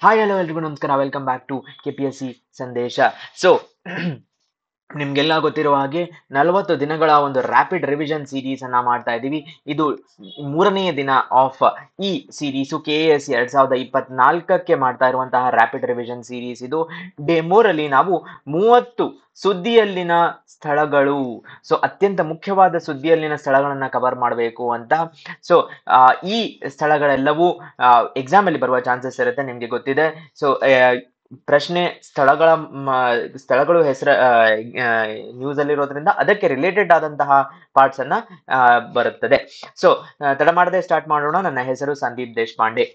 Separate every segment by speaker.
Speaker 1: Hi hello ಎಲ್ರಿಗೂ ನಮಸ್ಕಾರ. Welcome back to KPSC ಸಂದೇಶ. ಸೊ ನಿಮ್ಗೆಲ್ಲ ಗೊತ್ತಿರುವ ಹಾಗೆ 40 ದಿನಗಳ ಒಂದು ರ್ಯಾಪಿಡ್ ರಿವಿಷನ್ ಸೀರೀಸ್ ಅನ್ನ ಮಾಡ್ತಾ ಇದ್ದೀವಿ. ಇದು ಮೂರನೆಯ ದಿನ ಆಫ್ ಈ ಸೀರೀಸು KAS 2024ಕ್ಕೆ ಮಾಡ್ತಾ ಇರುವಂತಹ ರ್ಯಾಪಿಡ್ ರಿವಿಷನ್ ಸೀರೀಸ್. ಇದು ಡೇ 3 ನಾವು 30 ಸುದ್ದಿಯಲ್ಲಿನ ಸ್ಥಳಗಳು, ಸೊ ಅತ್ಯಂತ ಮುಖ್ಯವಾದ ಸುದ್ದಿಯಲ್ಲಿನ ಸ್ಥಳಗಳನ್ನ ಕವರ್ ಮಾಡಬೇಕು ಅಂತ. ಸೊ ಈ ಸ್ಥಳಗಳೆಲ್ಲವೂ ಎಕ್ಸಾಮ್ ಅಲ್ಲಿ ಬರುವ ಚಾನ್ಸಸ್ ಇರುತ್ತೆ, ನಿಮ್ಗೆ ಗೊತ್ತಿದೆ. ಸೊ ಪ್ರಶ್ನೆ ಸ್ಥಳಗಳು ಹೆಸರು ನ್ಯೂಸ್ ಅಲ್ಲಿ ಇರೋದ್ರಿಂದ ಅದಕ್ಕೆ ರಿಲೇಟೆಡ್ ಆದಂತಹ ಪಾರ್ಟ್ಸ್ ಅನ್ನ ಬರುತ್ತದೆ. ಸೊ ತಡ ಮಾಡದೆ ಸ್ಟಾರ್ಟ್ ಮಾಡೋಣ. ನನ್ನ ಹೆಸರು ಸಂದೀಪ್ ದೇಶಪಾಂಡೆ.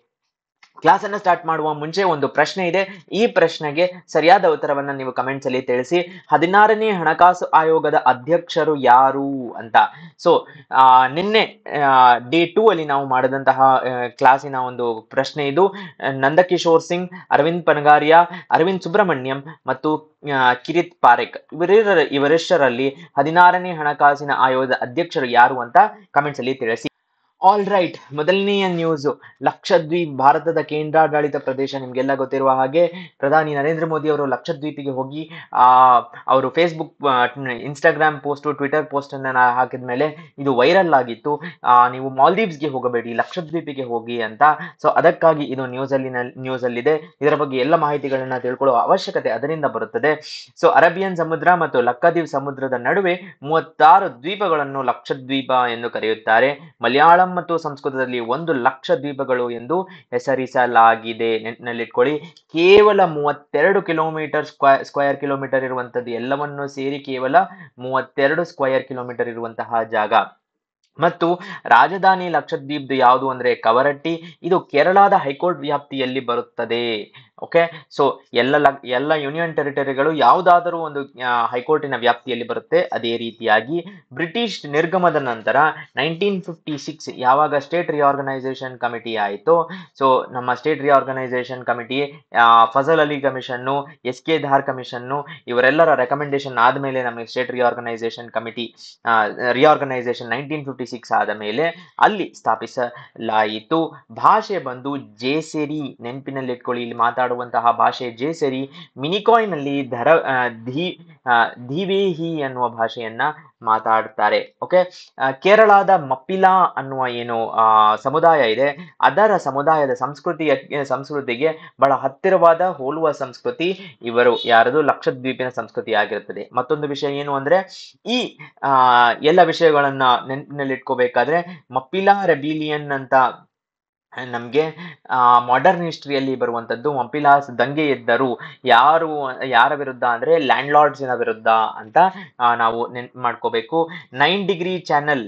Speaker 1: ಕ್ಲಾಸ್ ಅನ್ನ ಸ್ಟಾರ್ಟ್ ಮಾಡುವ ಮುಂಚೆ ಒಂದು ಪ್ರಶ್ನೆ ಇದೆ. ಈ ಪ್ರಶ್ನೆಗೆ ಸರಿಯಾದ ಉತ್ತರವನ್ನ ನೀವು ಕಮೆಂಟ್ಸ್ ಅಲ್ಲಿ ತಿಳಿಸಿ. 16ನೇ ಹಣಕಾಸು ಆಯೋಗದ ಅಧ್ಯಕ್ಷರು ಯಾರು ಅಂತ. ಸೊ ನಿನ್ನೆ ಡೇ 2 ಅಲ್ಲಿ ನಾವು ಮಾಡಿದಂತಹ ಕ್ಲಾಸಿನ ಒಂದು ಪ್ರಶ್ನೆ ಇದು. ನಂದಕಿಶೋರ್ ಸಿಂಗ್, ಅರವಿಂದ್ ಪನಗಾರಿಯಾ, ಅರವಿಂದ್ ಸುಬ್ರಹ್ಮಣ್ಯಂ ಮತ್ತು ಕಿರಿತ್ ಪಾರೇಖ್ ಇವರೆಷ್ಟರಲ್ಲಿ 16ನೇ ಹಣಕಾಸಿನ ಆಯೋಗದ ಅಧ್ಯಕ್ಷರು ಯಾರು ಅಂತ ಕಮೆಂಟ್ಸ್ ಅಲ್ಲಿ ತಿಳಿಸಿ. ಆಲ್ ರೈಟ್, ಮೊದಲನೆಯ ನ್ಯೂಸ್. ಲಕ್ಷದ್ವೀಪ್ ಭಾರತದ ಕೇಂದ್ರಾಡಳಿತ ಪ್ರದೇಶ. ನಿಮ್ಗೆಲ್ಲ ಗೊತ್ತಿರುವ ಹಾಗೆ ಪ್ರಧಾನಿ ನರೇಂದ್ರ ಮೋದಿ ಅವರು ಲಕ್ಷದ್ವೀಪಿಗೆ ಹೋಗಿ ಅವರು Facebook, Instagram post, Twitter post ಅನ್ನ ಹಾಕಿದ ಮೇಲೆ ಇದು ವೈರಲ್ ಆಗಿತ್ತು. ನೀವು ಮಾಲ್ದೀವ್ಸ್ಗೆ ಹೋಗಬೇಡಿ, ಲಕ್ಷದ್ವೀಪಿಗೆ ಹೋಗಿ ಅಂತ. ಸೊ ಅದಕ್ಕಾಗಿ ಇದು ನ್ಯೂಸ್ ಅಲ್ಲಿದೆ. ಇದರ ಬಗ್ಗೆ ಎಲ್ಲ ಮಾಹಿತಿಗಳನ್ನ ತಿಳ್ಕೊಳ್ಳುವ ಅವಶ್ಯಕತೆ ಅದರಿಂದ ಬರುತ್ತದೆ. ಸೊ ಅರೇಬಿಯನ್ ಸಮುದ್ರ ಮತ್ತು ಲಕ್ಷದ್ವೀಪ್ ಸಮುದ್ರದ ನಡುವೆ 36 ದ್ವೀಪಗಳನ್ನು ಲಕ್ಷದ್ವೀಪ ಎಂದು ಕರೆಯುತ್ತಾರೆ. ಮಲಯಾಳಂ ಮತ್ತು ಸಂಸ್ಕೃತದಲ್ಲಿ 1 ಲಕ್ಷ ದ್ವೀಪಗಳು ಎಂದು ಹೆಸರಿಸಲಾಗಿದೆ. ನೆನಪಿನಲ್ಲಿಟ್ಕೊಳ್ಳಿ, ಕೇವಲ 32 ಕಿಲೋಮೀಟರ್ ಸ್ಕ್ವೇರ್ ಕಿಲೋಮೀಟರ್ ಇರುವಂತದ್ದು, ಎಲ್ಲವನ್ನು ಸೇರಿ ಕೇವಲ 32 ಸ್ಕ್ವೇರ್ ಕಿಲೋಮೀಟರ್ ಇರುವಂತಹ ಜಾಗ. ಮತ್ತು ರಾಜಧಾನಿ ಲಕ್ಷದ್ವೀಪ್ ಯಾವುದು ಅಂದ್ರೆ ಕವರಟ್ಟಿ. ಇದು ಕೇರಳದ ಹೈಕೋರ್ಟ್ ವ್ಯಾಪ್ತಿಯಲ್ಲಿ ಬರುತ್ತದೆ. ಓಕೆ, ಸೊ ಎಲ್ಲ ಯೂನಿಯನ್ ಟೆರಿಟರಿಗಳು ಯಾವುದಾದರೂ ಒಂದು ಹೈಕೋರ್ಟಿನ ವ್ಯಾಪ್ತಿಯಲ್ಲಿ ಬರುತ್ತೆ. ಅದೇ ರೀತಿಯಾಗಿ ಬ್ರಿಟಿಷ್ ನಿರ್ಗಮದ ನಂತರ 1956 ಯಾವಾಗ ಸ್ಟೇಟ್ ರಿಆರ್ಗನೈಸೇಷನ್ ಕಮಿಟಿ ಆಯಿತು, ಸೊ ನಮ್ಮ state reorganisation committee Fazal Ali commission, SK ಧಾರ್ ಕಮಿಷನ್ನು ಇವರೆಲ್ಲರ ರೆಕಮೆಂಡೇಶನ್ ಆದಮೇಲೆ ನಮಗೆ ಸ್ಟೇಟ್ ರಿಆರ್ಗನೈಸೇಷನ್ ಕಮಿಟಿ ರಿಆರ್ಗನೈಸೇಷನ್ 1956 ಆದ ಮೇಲೆ ಅಲ್ಲಿ ಸ್ಥಾಪಿಸಲಾಯಿತು. ಭಾಷೆ ಬಂದು ಜೇಸೆರಿ. ನೆನಪಿನಲ್ಲಿಟ್ಕೊಳ್ಳಿ, ಇಲ್ಲಿ ಮಾತಾಡುವಂತಹ ಭಾಷೆ ಜೇಸೆರಿ. ಮಿನಿಕಾಯ್ ನಲ್ಲಿ ಧಿವೇಹಿ ಅನ್ನುವ ಭಾಷೆಯನ್ನ ಮಾತಾಡ್ತಾರೆ. ಓಕೆ, ಕೇರಳದ ಮಪ್ಪಿಲಾ ಅನ್ನುವ ಏನು ಸಮುದಾಯ ಇದೆ, ಅದರ ಸಮುದಾಯದ ಸಂಸ್ಕೃತಿಗೆ ಬಹಳ ಹತ್ತಿರವಾದ ಹೋಲುವ ಸಂಸ್ಕೃತಿ ಇವರು ಯಾರದು ಲಕ್ಷದ್ವೀಪಿನ ಸಂಸ್ಕೃತಿ ಆಗಿರುತ್ತದೆ. ಮತ್ತೊಂದು ವಿಷಯ ಏನು ಅಂದ್ರೆ, ಈ ಎಲ್ಲ ವಿಷಯಗಳನ್ನ ನೆನಪಿನಲ್ಲಿಟ್ಕೋಬೇಕಾದ್ರೆ ಮಪ್ಪಿಲಾ ರೆಬಿಲಿಯನ್ ಅಂತ ನಮ್ಗೆ ಮಾಡರ್ನ್ ಹಿಸ್ಟ್ರಿಯಲ್ಲಿ ಬರುವಂತದ್ದು. ಮಪ್ಪಿಲಾಸ್ ದಂಗೆ ಎದ್ದರು. ಯಾರ ವಿರುದ್ಧ ಅಂದ್ರೆ ಲ್ಯಾಂಡ್ ಲಾರ್ಡ್ಸಿನ ವಿರುದ್ಧ ಅಂತ ನಾವು ನೆನ್ಪು ಮಾಡ್ಕೋಬೇಕು. 9 ಡಿಗ್ರಿ ಚಾನೆಲ್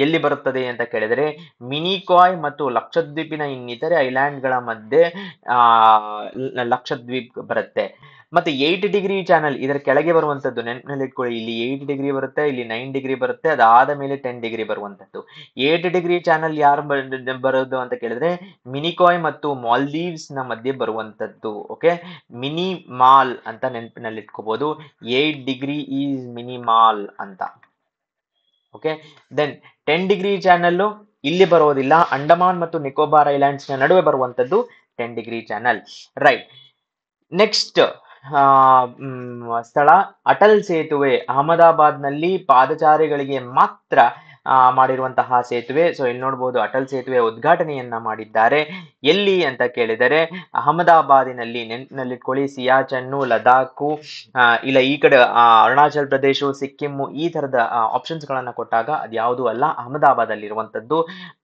Speaker 1: ಎಲ್ಲಿ ಬರುತ್ತದೆ ಅಂತ ಕೇಳಿದ್ರೆ ಮಿನಿಕಾಯ್ ಮತ್ತು ಲಕ್ಷದ್ವೀಪಿನ ಇನ್ನಿತರೆ ಐಲ್ಯಾಂಡ್ಗಳ ಮಧ್ಯೆ ಲಕ್ಷದ್ವೀಪ್ ಬರುತ್ತೆ. ಮತ್ತೆ 8 ಡಿಗ್ರಿ ಚಾನಲ್ ಇದರ ಕೆಳಗೆ ಬರುವಂತದ್ದು. ನೆನಪಿನಲ್ಲಿ ಇಟ್ಕೊಳ್ಳಿ, ಇಲ್ಲಿ 8 ಡಿಗ್ರಿ ಬರುತ್ತೆ, ಇಲ್ಲಿ 9 ಡಿಗ್ರಿ ಬರುತ್ತೆ, ಅದಾದ ಮೇಲೆ 10 ಡಿಗ್ರಿ ಬರುವಂತದ್ದು. 8 ಡಿಗ್ರಿ ಚಾನಲ್ ಯಾರು ಬರೋದು ಅಂತ ಕೇಳಿದ್ರೆ ಮಿನಿಕಾಯ್ ಮತ್ತು ಮಾಲ್ದೀವ್ಸ್ ನ ಮಧ್ಯೆ ಬರುವಂತದ್ದು. ಓಕೆ, ಮಿನಿ ಮಾಲ್ ಅಂತ ನೆನಪಿನಲ್ಲಿ ಇಟ್ಕೋಬಹುದು. 8 ಡಿಗ್ರಿ ಈಸ್ ಮಿನಿ ಮಾಲ್ ಅಂತ. ಓಕೆ, ದೆನ್ 10 ಡಿಗ್ರಿ ಚಾನಲ್ ಇಲ್ಲಿ ಬರೋದಿಲ್ಲ, ಅಂಡಮಾನ್ ಮತ್ತು ನಿಕೋಬಾರ್ ಐಲ್ಯಾಂಡ್ಸ್ ನ ನಡುವೆ ಬರುವಂತದ್ದು 10 ಡಿಗ್ರಿ ಚಾನಲ್. ರೈಟ್, ನೆಕ್ಸ್ಟ್ ಸ್ಥಳ ಅಟಲ್ ಸೇತುವೆ. ಅಹಮದಾಬಾದ್ ನಲ್ಲಿ ಪಾದಚಾರಿಗಳಿಗೆ ಮಾತ್ರ ಮಾಡಿರುವಂತಹ ಸೇತುವೆ. ಸೊ ಇಲ್ಲಿ ನೋಡಬಹುದು ಅಟಲ್ ಸೇತುವೆ ಉದ್ಘಾಟನೆಯನ್ನ ಮಾಡಿದ್ದಾರೆ. ಎಲ್ಲಿ ಅಂತ ಕೇಳಿದರೆ ಅಹಮದಾಬಾದಿನಲ್ಲಿ. ನೆನಪಿನಲ್ಲಿಟ್ಕೊಳ್ಳಿ, ಸಿಯಾಚನ್ನು, ಲದಾಖು, ಇಲ್ಲ ಈ ಕಡೆ ಅರುಣಾಚಲ್ ಪ್ರದೇಶ, ಸಿಕ್ಕಿಂ ಈ ತರದ ಆಪ್ಷನ್ಸ್ ಗಳನ್ನ ಕೊಟ್ಟಾಗ ಅದ್ಯಾವುದು ಅಲ್ಲ, ಅಹಮದಾಬಾದ್ ಅಲ್ಲಿ ಇರುವಂತದ್ದು.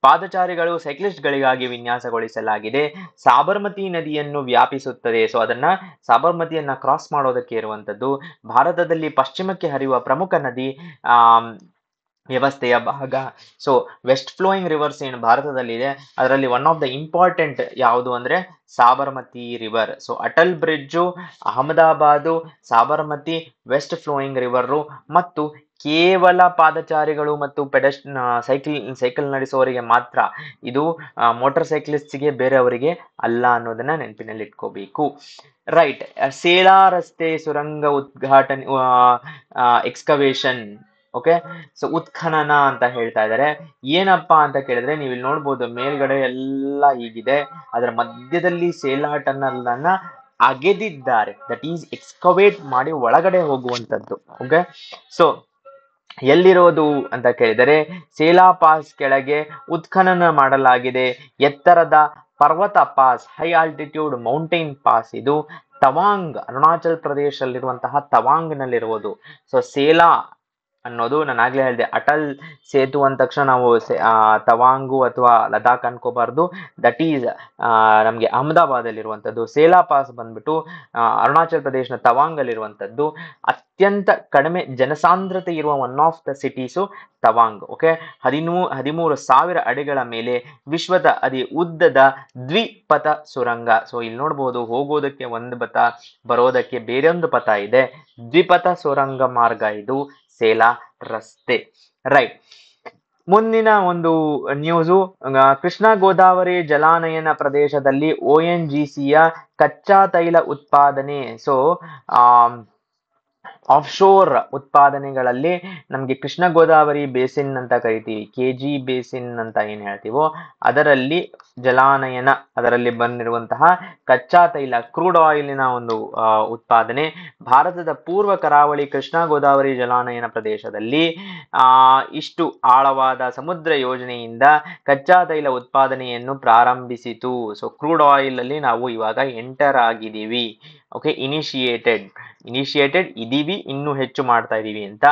Speaker 1: ಪಾದಚಾರಿಗಳು, ಸೈಕ್ಲಿಸ್ಟ್ ಗಳಿಗಾಗಿ ವಿನ್ಯಾಸಗೊಳಿಸಲಾಗಿದೆ. ಸಾಬರ್ಮತಿ ನದಿಯನ್ನು ವ್ಯಾಪಿಸುತ್ತದೆ. ಸೊ ಅದನ್ನ ಸಾಬರ್ಮತಿಯನ್ನ ಕ್ರಾಸ್ ಮಾಡೋದಕ್ಕೆ ಇರುವಂತದ್ದು. ಭಾರತದಲ್ಲಿ ಪಶ್ಚಿಮಕ್ಕೆ ಹರಿಯುವ ಪ್ರಮುಖ ನದಿ ವ್ಯವಸ್ಥೆಯ ಭಾಗ. ಸೊ ವೆಸ್ಟ್ ಫ್ಲೋಯಿಂಗ್ ರಿವರ್ಸ್ ಏನು ಭಾರತದಲ್ಲಿ ಇದೆ, ಅದರಲ್ಲಿ ಒನ್ ಆಫ್ ದ ಇಂಪಾರ್ಟೆಂಟ್ ಯಾವುದು ಅಂದ್ರೆ Sabarmati river. So Atal bridge, Ahmedabad, Sabarmati, west flowing river ಮತ್ತು ಕೇವಲ ಪಾದಚಾರಿಗಳು ಮತ್ತು ಸೈಕಲ್ ನಡೆಸುವವರಿಗೆ ಮಾತ್ರ. ಇದು ಮೋಟಾರ್ ಸೈಕ್ಲಿಸ್ಟ್ಗೆ, ಬೇರೆಯವರಿಗೆ ಅಲ್ಲ ಅನ್ನೋದನ್ನ ನೆನಪಿನಲ್ಲಿ ಇಟ್ಕೋಬೇಕು. ರೈಟ್, ಸೇಲಾ ರಸ್ತೆ ಸುರಂಗ ಉದ್ಘಾಟನೆ ಎಕ್ಸ್ಕವೇಷನ್ ಓಕೆ. ಸೊ ಉತ್ಖನನ ಅಂತ ಹೇಳ್ತಾ ಇದ್ದಾರೆ. ಏನಪ್ಪಾ ಅಂತ ಕೇಳಿದ್ರೆ ನೀವು ಇಲ್ಲಿ ನೋಡ್ಬೋದು ಮೇಲ್ಗಡೆ ಎಲ್ಲ ಹೀಗಿದೆ, ಅದರ ಮಧ್ಯದಲ್ಲಿ ಸೇಲಾ ಟನಲ್ ಅನ್ನ ಅಗೆದಿದ್ದಾರೆ, ದಟ್ ಈಸ್ ಎಕ್ಸ್ಕವೇಟ್ ಮಾಡಿ ಒಳಗಡೆ ಹೋಗುವಂತದ್ದು. ಓಕೆ. ಸೊ ಎಲ್ಲಿರೋದು ಅಂತ ಕೇಳಿದರೆ ಸೇಲಾ ಪಾಸ್ ಕೆಳಗೆ ಉತ್ಖನನ ಮಾಡಲಾಗಿದೆ. ಎತ್ತರದ ಪರ್ವತ pass, high altitude mountain pass ಇದು. ತವಾಂಗ್, ಅರುಣಾಚಲ್ ಪ್ರದೇಶದಲ್ಲಿರುವಂತಹ ತವಾಂಗ್ ನಲ್ಲಿರುವುದು. ಸೊ ಸೇಲಾ ಅನ್ನೋದು ನಾನು ಆಗ್ಲೇ ಹೇಳಿದೆ, ಅಟಲ್ ಸೇತು ಅಂದ ತಕ್ಷಣ ನಾವು ತವಾಂಗು ಅಥವಾ ಲದಾಖ್ ಅನ್ಕೋಬಾರ್ದು. ದಟ್ ಈಸ್ ನಮ್ಗೆ ಅಹಮದಾಬಾದ್ ಅಲ್ಲಿರುವಂತದ್ದು. ಸೇಲಾ ಪಾಸ್ ಬಂದ್ಬಿಟ್ಟು ಅರುಣಾಚಲ್ ಪ್ರದೇಶನ ತವಾಂಗ್ ಅಲ್ಲಿರುವಂತದ್ದು. ಅತ್ಯಂತ ಕಡಿಮೆ ಜನಸಾಂದ್ರತೆ ಇರುವ one of the cities Tawang. Okay. 13,000 ಅಡಿಗಳ ಮೇಲೆ ವಿಶ್ವದ ಅತಿ ಉದ್ದದ ದ್ವಿಪಥ ಸುರಂಗ. ಸೊ ಇಲ್ಲಿ ನೋಡ್ಬೋದು, ಹೋಗೋದಕ್ಕೆ ಒಂದು ಪಥ, ಬರೋದಕ್ಕೆ ಬೇರೊಂದು ಪಥ ಇದೆ. ದ್ವಿಪಥ ಸುರಂಗ ಮಾರ್ಗ ಇದು ಸೇಲಾ ರಸ್ತೆ. ರೈಟ್. ಮುಂದಿನ ಒಂದು ನ್ಯೂಸು, ಕೃಷ್ಣಾ ಗೋದಾವರಿ ಜಲಾನಯನ ಪ್ರದೇಶದಲ್ಲಿ ONGCಯ ಕಚ್ಚಾ ತೈಲ ಉತ್ಪಾದನೆ. ಸೊ ಆಫ್ಶೋರ್ ಉತ್ಪಾದನೆಗಳಲ್ಲಿ ನಮಗೆ ಕೃಷ್ಣ ಗೋದಾವರಿ ಬೇಸಿನ್ ಅಂತ ಕರಿತೀವಿ, KG ಬೇಸಿನ್ ಅಂತ ಏನ್ ಹೇಳ್ತೀವೋ ಅದರಲ್ಲಿ ಜಲಾನಯನ, ಅದರಲ್ಲಿ ಬಂದಿರುವಂತಹ ಕಚ್ಚಾ ತೈಲ ಕ್ರೂಡ್ ಆಯಿಲಿನ ಒಂದು ಉತ್ಪಾದನೆ ಭಾರತದ ಪೂರ್ವ ಕರಾವಳಿ ಕೃಷ್ಣಾ ಗೋದಾವರಿ ಜಲಾನಯನ ಪ್ರದೇಶದಲ್ಲಿ ಇಷ್ಟು ಆಳವಾದ ಸಮುದ್ರ ಯೋಜನೆಯಿಂದ ಕಚ್ಚಾ ತೈಲ ಉತ್ಪಾದನೆಯನ್ನು ಪ್ರಾರಂಭಿಸಿತು. ಸೊ ಕ್ರೂಡ್ ಆಯಿಲ್ ಅಲ್ಲಿ ನಾವು ಇವಾಗ ಎಂಟರ್ ಆಗಿದ್ದೀವಿ. ಓಕೆ. ಇನಿಷಿಯೇಟೆಡ್ ಇದೀವಿ, ಇನ್ನೂ ಹೆಚ್ಚು ಮಾಡ್ತಾ ಇದೀವಿ ಅಂತ.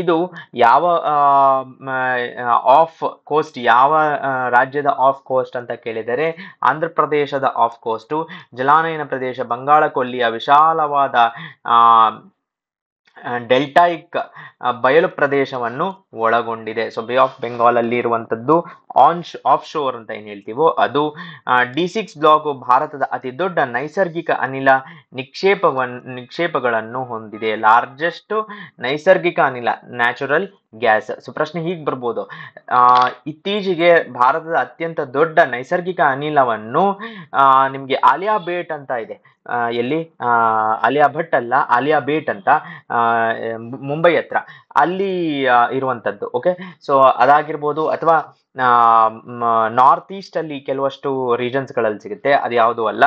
Speaker 1: ಇದು ಯಾವ ಆಫ್ ಕೋಸ್ಟ್, ಯಾವ ರಾಜ್ಯದ ಆಫ್ ಕೋಸ್ಟ್ ಅಂತ ಕೇಳಿದರೆ ಆಂಧ್ರ ಪ್ರದೇಶದ ಆಫ್ ಕೋಸ್ಟು. ಜಲಾನಯನ ಪ್ರದೇಶ ಬಂಗಾಳ ಕೊಲ್ಲಿಯ ವಿಶಾಲವಾದ ಡೆಲ್ಟಾಯಿಕ್ ಬಯಲು ಪ್ರದೇಶವನ್ನು ಒಳಗೊಂಡಿದೆ. ಸೊ ಬೇ ಆಫ್ ಬೆಂಗಾಲ್ ಅಲ್ಲಿ ಇರುವಂತದ್ದು ಆಫ್ ಶೋರ್ ಅಂತ ಏನ್ ಹೇಳ್ತೀವೋ ಅದು. D6 ಬ್ಲಾಕ್ ಭಾರತದ ಅತಿ ದೊಡ್ಡ ನೈಸರ್ಗಿಕ ಅನಿಲ ನಿಕ್ಷೇಪಗಳನ್ನು ಹೊಂದಿದೆ. ಲಾರ್ಜೆಸ್ಟ್ ನೈಸರ್ಗಿಕ ಅನಿಲ, ನ್ಯಾಚುರಲ್ ಗ್ಯಾಸ್. ಸೊ ಪ್ರಶ್ನೆ ಹೀಗೆ ಬರ್ಬೋದು, ಇತ್ತೀಚೆಗೆ ಭಾರತದ ಅತ್ಯಂತ ದೊಡ್ಡ ನೈಸರ್ಗಿಕ ಅನಿಲವನ್ನು ನಿಮ್ಗೆ ಆಲಿಯಾ ಬೇಟ್ ಅಂತ ಇದೆ, ಎಲ್ಲಿ ಆಲಿಯಾ ಭಟ್ ಅಲ್ಲ, ಆಲಿಯಾ ಬೇಟ್ ಅಂತ ಮುಂಬೈ ಹತ್ರ ಅಲ್ಲಿ ಇರುವಂತದ್ದು. ಓಕೆ. ಸೊ ಅದಾಗಿರ್ಬೋದು, ಅಥವಾ ನಾರ್ತ್ ಈಸ್ಟ್ ಅಲ್ಲಿ ಕೆಲವಷ್ಟು ರೀಜನ್ಸ್ ಗಳಲ್ಲಿ ಸಿಗುತ್ತೆ, ಅದು ಯಾವುದು ಅಲ್ಲ.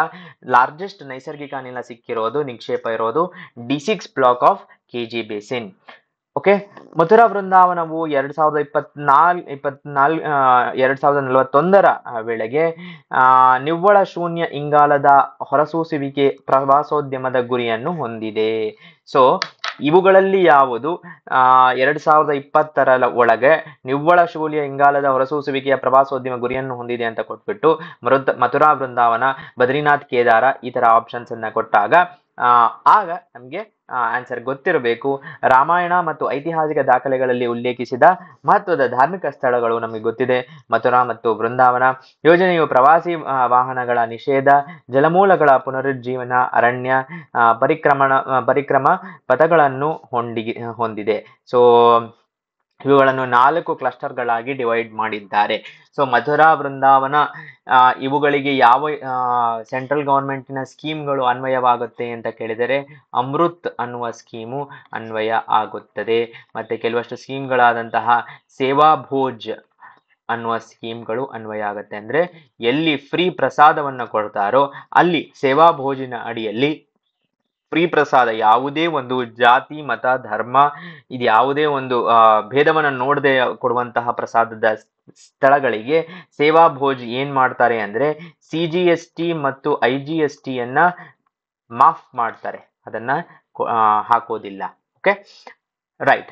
Speaker 1: ಲಾರ್ಜೆಸ್ಟ್ ನೈಸರ್ಗಿಕ ಅನಿಲ ಸಿಕ್ಕಿರೋದು, ನಿಕ್ಷೇಪ ಇರೋದು D6 block of KG basin. Okay. Mathura ವೃಂದಾವನವು 2041 ವೇಳೆಗೆ ನಿವ್ವಳ ಶೂನ್ಯ ಇಂಗಾಲದ ಹೊರಸೂಸುವಿಕೆ ಪ್ರವಾಸೋದ್ಯಮದ ಗುರಿಯನ್ನು ಹೊಂದಿದೆ. ಸೊ ಇವುಗಳಲ್ಲಿ ಯಾವುದು 2020 ಒಳಗೆ ನಿವ್ವಳ ಶೂನ್ಯ ಇಂಗಾಲದ ಹೊರಸೂಸುವಿಕೆಯ ಪ್ರವಾಸೋದ್ಯಮ ಗುರಿಯನ್ನು ಹೊಂದಿದೆ ಅಂತ ಕೊಟ್ಬಿಟ್ಟು ಮಥುರಾ ವೃಂದಾವನ, ಬದ್ರಿನಾಥ್, ಕೇದಾರ ಈ ತರ ಆಪ್ಷನ್ಸ್ ಅನ್ನ ಕೊಟ್ಟಾಗ ಆಗ ನಮ್ಗೆ ಆನ್ಸರ್ ಗೊತ್ತಿರಬೇಕು. ರಾಮಾಯಣ ಮತ್ತು ಐತಿಹಾಸಿಕ ದಾಖಲೆಗಳಲ್ಲಿ ಉಲ್ಲೇಖಿಸಿದ ಮಹತ್ವದ ಧಾರ್ಮಿಕ ಸ್ಥಳಗಳು ನಮಗೆ ಗೊತ್ತಿದೆ. ಮಥುರಾ ಮತ್ತು ವೃಂದಾವನ. ಯೋಜನೆಯು ಪ್ರವಾಸಿ ವಾಹನಗಳ ನಿಷೇಧ, ಜಲಮೂಲಗಳ ಪುನರುಜ್ಜೀವನ, ಅರಣ್ಯ ಪರಿಕ್ರಮ ಪಥಗಳನ್ನು ಹೊಂದಿದೆ. ಸೊ ಇವುಗಳನ್ನು 4 ಕ್ಲಸ್ಟರ್ಗಳಾಗಿ ಡಿವೈಡ್ ಮಾಡಿದ್ದಾರೆ. ಸೊ ಮಥುರಾ, ವೃಂದಾವನ ಇವುಗಳಿಗೆ ಯಾವ ಸೆಂಟ್ರಲ್ ಗವರ್ಮೆಂಟಿನ ಸ್ಕೀಮ್ಗಳು ಅನ್ವಯವಾಗುತ್ತೆ ಅಂತ ಕೇಳಿದರೆ ಅಮೃತ್ ಅನ್ನುವ ಸ್ಕೀಮು ಅನ್ವಯ ಆಗುತ್ತದೆ. ಮತ್ತೆ ಕೆಲವಷ್ಟು ಸ್ಕೀಮ್ಗಳಾದಂತಹ ಸೇವಾ ಭೋಜ್ ಅನ್ನುವ ಸ್ಕೀಮ್ಗಳು ಅನ್ವಯ ಆಗುತ್ತೆ. ಅಂದ್ರೆ ಎಲ್ಲಿ ಫ್ರೀ ಪ್ರಸಾದವನ್ನು ಕೊಡ್ತಾರೋ ಅಲ್ಲಿ ಸೇವಾ ಭೋಜಿನ ಅಡಿಯಲ್ಲಿ ಫ್ರೀ ಪ್ರಸಾದ, ಯಾವುದೇ ಒಂದು ಜಾತಿ, ಮತ, ಧರ್ಮ ಇದು ಯಾವುದೇ ಒಂದು ಭೇದವನ್ನು ನೋಡದೆ ಕೊಡುವಂತಹ ಪ್ರಸಾದದ ಸ್ಥಳಗಳಿಗೆ ಸೇವಾ ಭೋಜ್ ಏನ್ ಮಾಡ್ತಾರೆ ಅಂದ್ರೆ CGST ಮತ್ತು IGST ಮಾಫ್ ಮಾಡ್ತಾರೆ, ಅದನ್ನ ಹಾಕೋದಿಲ್ಲ. ಓಕೆ. ರೈಟ್.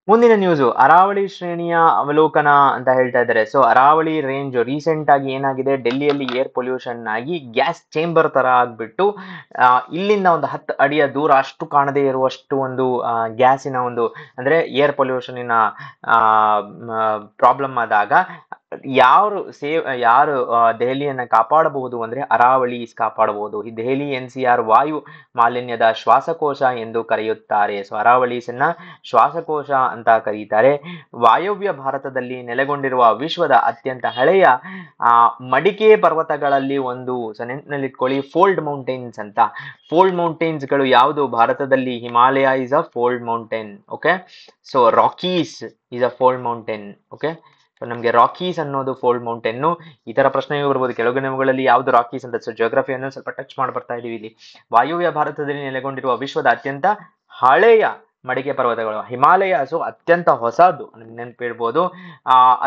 Speaker 1: ಮುಂದಿನ ನ್ಯೂಸು, ಅರಾವಳಿ ಶ್ರೇಣಿಯ ಅವಲೋಕನ ಅಂತ ಹೇಳ್ತಾ ಇದ್ದಾರೆ. ಸೊ ಅರಾವಳಿ ರೇಂಜ್ ರೀಸೆಂಟ್ ಆಗಿ ಏನಾಗಿದೆ, ಡೆಲ್ಲಿಯಲ್ಲಿ ಏರ್ ಪೊಲ್ಯೂಷನ್ ಆಗಿ ಗ್ಯಾಸ್ ಚೇಂಬರ್ ತರ ಆಗ್ಬಿಟ್ಟು ಇಲ್ಲಿಂದ ಒಂದು 10 ಅಡಿಯ ದೂರ ಅಷ್ಟು ಕಾಣದೇ ಇರುವಷ್ಟು ಒಂದು ಗ್ಯಾಸಿನ ಒಂದು ಅಂದ್ರೆ ಏರ್ ಪೊಲ್ಯೂಷನ್ ಪ್ರಾಬ್ಲಮ್ ಆದಾಗ ಯಾರು ದೆಹಲಿಯನ್ನ ಕಾಪಾಡಬಹುದು ಅಂದ್ರೆ ಅರಾವಳಿ ಕಾಪಾಡಬಹುದು. ಈ ದೆಹಲಿ NCR ವಾಯು ಮಾಲಿನ್ಯದ ಶ್ವಾಸಕೋಶ ಎಂದು ಕರೆಯುತ್ತಾರೆ. ಸೊ ಅರಾವಳೀಸನ್ನ ಶ್ವಾಸಕೋಶ ಅಂತ ಕರೀತಾರೆ. ವಾಯವ್ಯ ಭಾರತದಲ್ಲಿ ನೆಲೆಗೊಂಡಿರುವ ವಿಶ್ವದ ಅತ್ಯಂತ ಹಳೆಯ ಮಡಿಕೆ ಪರ್ವತಗಳಲ್ಲಿ ಒಂದು. ಸೊ ನೆನಪಿನಲ್ಲಿಟ್ಕೊಳ್ಳಿ, ಫೋಲ್ಡ್ ಮೌಂಟೇನ್ಸ್ ಅಂತ. ಫೋಲ್ಡ್ ಮೌಂಟೇನ್ಸ್ ಗಳು ಯಾವುದು? ಭಾರತದಲ್ಲಿ Himalaya is a fold mountain. Okay, so ರಾಕೀಸ್ is a fold mountain. Okay, so ನಮಗೆ ರಾಕೀಸ್ ಅನ್ನೋದು ಫೋಲ್ಡ್ ಮೌಂಟೇನ್. ಈ ತರ ಪ್ರಶ್ನೆಗಳು ಬರ್ಬೋದು ಕೆಳಗಿನವುಗಳಲ್ಲಿ ಯಾವ್ದು ರಾಕೀಸ್ ಅಂತ. ಸೊ ಜಿಯೋಗ್ರಫಿಯನ್ನು ಸ್ವಲ್ಪ ಟಚ್ ಮಾಡಿ ಬರ್ತಾ ಇದೀವಿ ಇಲ್ಲಿ. ವಾಯುವ್ಯ ಭಾರತದಲ್ಲಿ ನೆಲೆಗೊಂಡಿರುವ ವಿಶ್ವದ ಅತ್ಯಂತ ಹಳೆಯ ಮಡಿಕೆ ಪರ್ವತಗಳು ಹಿಮಾಲಯಸು ಅತ್ಯಂತ ಹೊಸದು ನೆನಪಿಡ್ಬೋದು.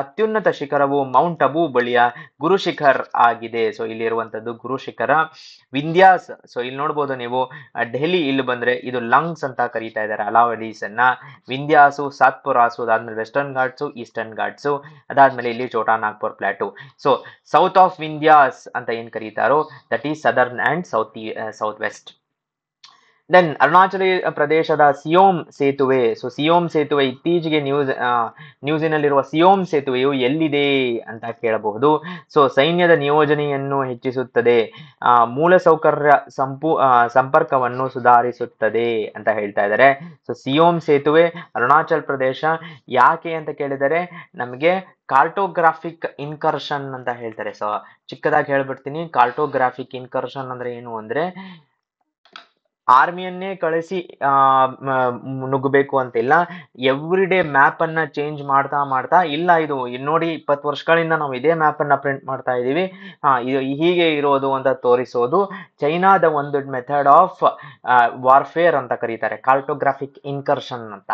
Speaker 1: ಅತ್ಯುನ್ನತ ಶಿಖರವು ಮೌಂಟ್ ಅಬು ಬಳಿಯ ಗುರು ಶಿಖರ್ ಆಗಿದೆ. ಸೊ ಇಲ್ಲಿರುವಂತದ್ದು ಗುರು ಶಿಖರ. ವಿಂಧ್ಯಾಸ್, ಸೊ ಇಲ್ಲಿ ನೋಡ್ಬೋದು ನೀವು, ಡೆಹಲಿ ಇಲ್ಲಿ ಬಂದ್ರೆ ಇದು ಲಂಗ್ಸ್ ಅಂತ ಕರೀತಾ ಇದ್ದಾರೆ ಅಲಾವಡೀಸ್ ಅನ್ನ. ವಿಂಧ್ಯಾಸು, ಸಾತ್ಪುರಾಸು, ಅದಾದ್ಮೇಲೆ ವೆಸ್ಟರ್ನ್ ಘಾಟ್ಸು, ಈಸ್ಟರ್ನ್ ಘಾಟ್ಸು, ಅದಾದ್ಮೇಲೆ ಇಲ್ಲಿ Chhota Nagpur plateau. So south of Vindhyas ಅಂತ ಏನ್ ಕರೀತಾರೋ that is southern and south west. Then Arunachal ಪ್ರದೇಶದ ಸಿಯೋಮ್ ಸೇತುವೆ. ಸೊ ಸಿಯೋಮ್ ಸೇತುವೆ ಇತ್ತೀಚೆಗೆ ನ್ಯೂಸಿನಲ್ಲಿರುವ ಸಿಯೋಮ್ ಸೇತುವೆಯು ಎಲ್ಲಿದೆ ಅಂತ ಕೇಳಬಹುದು. ಸೊ ಸೈನ್ಯದ ನಿಯೋಜನೆಯನ್ನು ಹೆಚ್ಚಿಸುತ್ತದೆ, ಮೂಲಸೌಕರ್ಯ ಸಂಪರ್ಕವನ್ನು ಸುಧಾರಿಸುತ್ತದೆ ಅಂತ ಹೇಳ್ತಾ ಇದ್ದಾರೆ. ಸೊ ಸಿಯೋಮ್ ಸೇತುವೆ ಅರುಣಾಚಲ್ ಪ್ರದೇಶ. ಯಾಕೆ ಅಂತ ಕೇಳಿದರೆ ನಮಗೆ ಕಾರ್ಟೋಗ್ರಾಫಿಕ್ ಇನ್ಕರ್ಷನ್ ಅಂತ ಹೇಳ್ತಾರೆ. ಸೊ ಚಿಕ್ಕದಾಗಿ ಹೇಳ್ಬಿಡ್ತೀನಿ, ಕಾರ್ಟೋಗ್ರಾಫಿಕ್ ಇನ್ಕರ್ಷನ್ ಅಂದ್ರೆ ಏನು ಅಂದ್ರೆ ಆರ್ಮಿಯನ್ನೇ ಕಳಿಸಿ ನುಗ್ಗಬೇಕು ಅಂತಿಲ್ಲ. ಎವ್ರಿ ಡೇ ಮ್ಯಾಪ್ ಅನ್ನ ಚೇಂಜ್ ಮಾಡ್ತಾ ಇಲ್ಲ ಇದು ನೋಡಿ 20 ವರ್ಷಗಳಿಂದ ನಾವು ಇದೇ ಮ್ಯಾಪ್ ಅನ್ನ ಪ್ರಿಂಟ್ ಮಾಡ್ತಾ ಇದೀವಿ, ಇದು ಹೀಗೆ ಇರೋದು ಅಂತ ತೋರಿಸೋದು ಚೈನಾದ ಒಂದು ಮೆಥಡ್ ಆಫ್ ವಾರ್ಫೇರ್ ಅಂತ ಕರೀತಾರೆ, ಕಾರ್ಟೋಗ್ರಾಫಿಕ್ ಇನ್ಕರ್ಷನ್ ಅಂತ.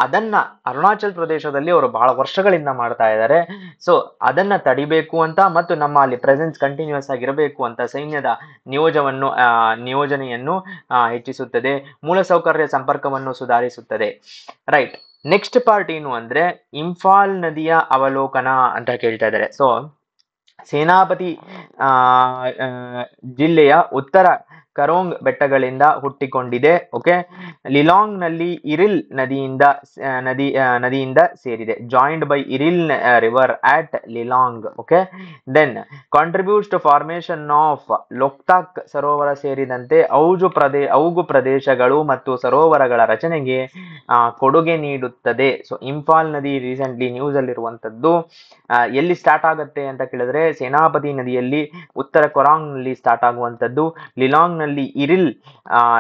Speaker 1: ಅದನ್ನ ಅರುಣಾಚಲ್ ಪ್ರದೇಶದಲ್ಲಿ ಅವರು ಬಹಳ ವರ್ಷಗಳಿಂದ ಮಾಡ್ತಾ ಇದ್ದಾರೆ. ಸೊ ಅದನ್ನ ತಡಿಬೇಕು ಅಂತ ಮತ್ತು ನಮ್ಮ ಅಲ್ಲಿ ಪ್ರೆಸೆನ್ಸ್ ಕಂಟಿನ್ಯೂಸ್ ಆಗಿರಬೇಕು ಅಂತ ಸೈನ್ಯದ ನಿಯೋಜನೆಯನ್ನು ಹೆಚ್ಚಿಸುತ್ತದೆ, ಮೂಲಸೌಕರ್ಯ ಸಂಪರ್ಕವನ್ನು ಸುಧಾರಿಸುತ್ತದೆ. ರೈಟ್, ನೆಕ್ಸ್ಟ್ ಪಾರ್ಟ್ ಏನು ಅಂದ್ರೆ ಇಂಫಾಲ್ ನದಿಯ ಅವಲೋಕನ ಅಂತ ಕೇಳ್ತಾ ಇದ್ದಾರೆ. ಸೊ ಸೇನಾಪತಿ ಜಿಲ್ಲೆಯ ಉತ್ತರ ಕರೋಂಗ್ ಬೆಟ್ಟಗಳಿಂದ ಹುಟ್ಟಿಕೊಂಡಿದೆ. ಓಕೆ, ಲಿಲಾಂಗ್ ನಲ್ಲಿ ಇರಿಲ್ ನದಿಯಿಂದ ಸೇರಿದೆ. Joined by Iril river at Lilong. Okay, then contributes to formation of Loktak ಸರೋವರ ಸೇರಿದಂತೆ ಔಗು ಪ್ರದೇಶಗಳು ಮತ್ತು ಸರೋವರಗಳ ರಚನೆಗೆ ಕೊಡುಗೆ ನೀಡುತ್ತದೆ. ಸೊ ಇಂಫಾಲ್ ನದಿ ರೀಸೆಂಟ್ಲಿ ನ್ಯೂಸ್ ಅಲ್ಲಿರುವಂತದ್ದು. ಎಲ್ಲಿ ಸ್ಟಾರ್ಟ್ ಆಗುತ್ತೆ ಅಂತ ಕೇಳಿದ್ರೆ ಸೇನಾಪತಿ ನದಿಯಲ್ಲಿ ಉತ್ತರ ಕೊರಾಂಗ್ ನಲ್ಲಿ ಸ್ಟಾರ್ಟ್ ಆಗುವಂತದ್ದು, ಲಿಲಾಂಗ್ ನಲ್ಲಿ ಇರಿಲ್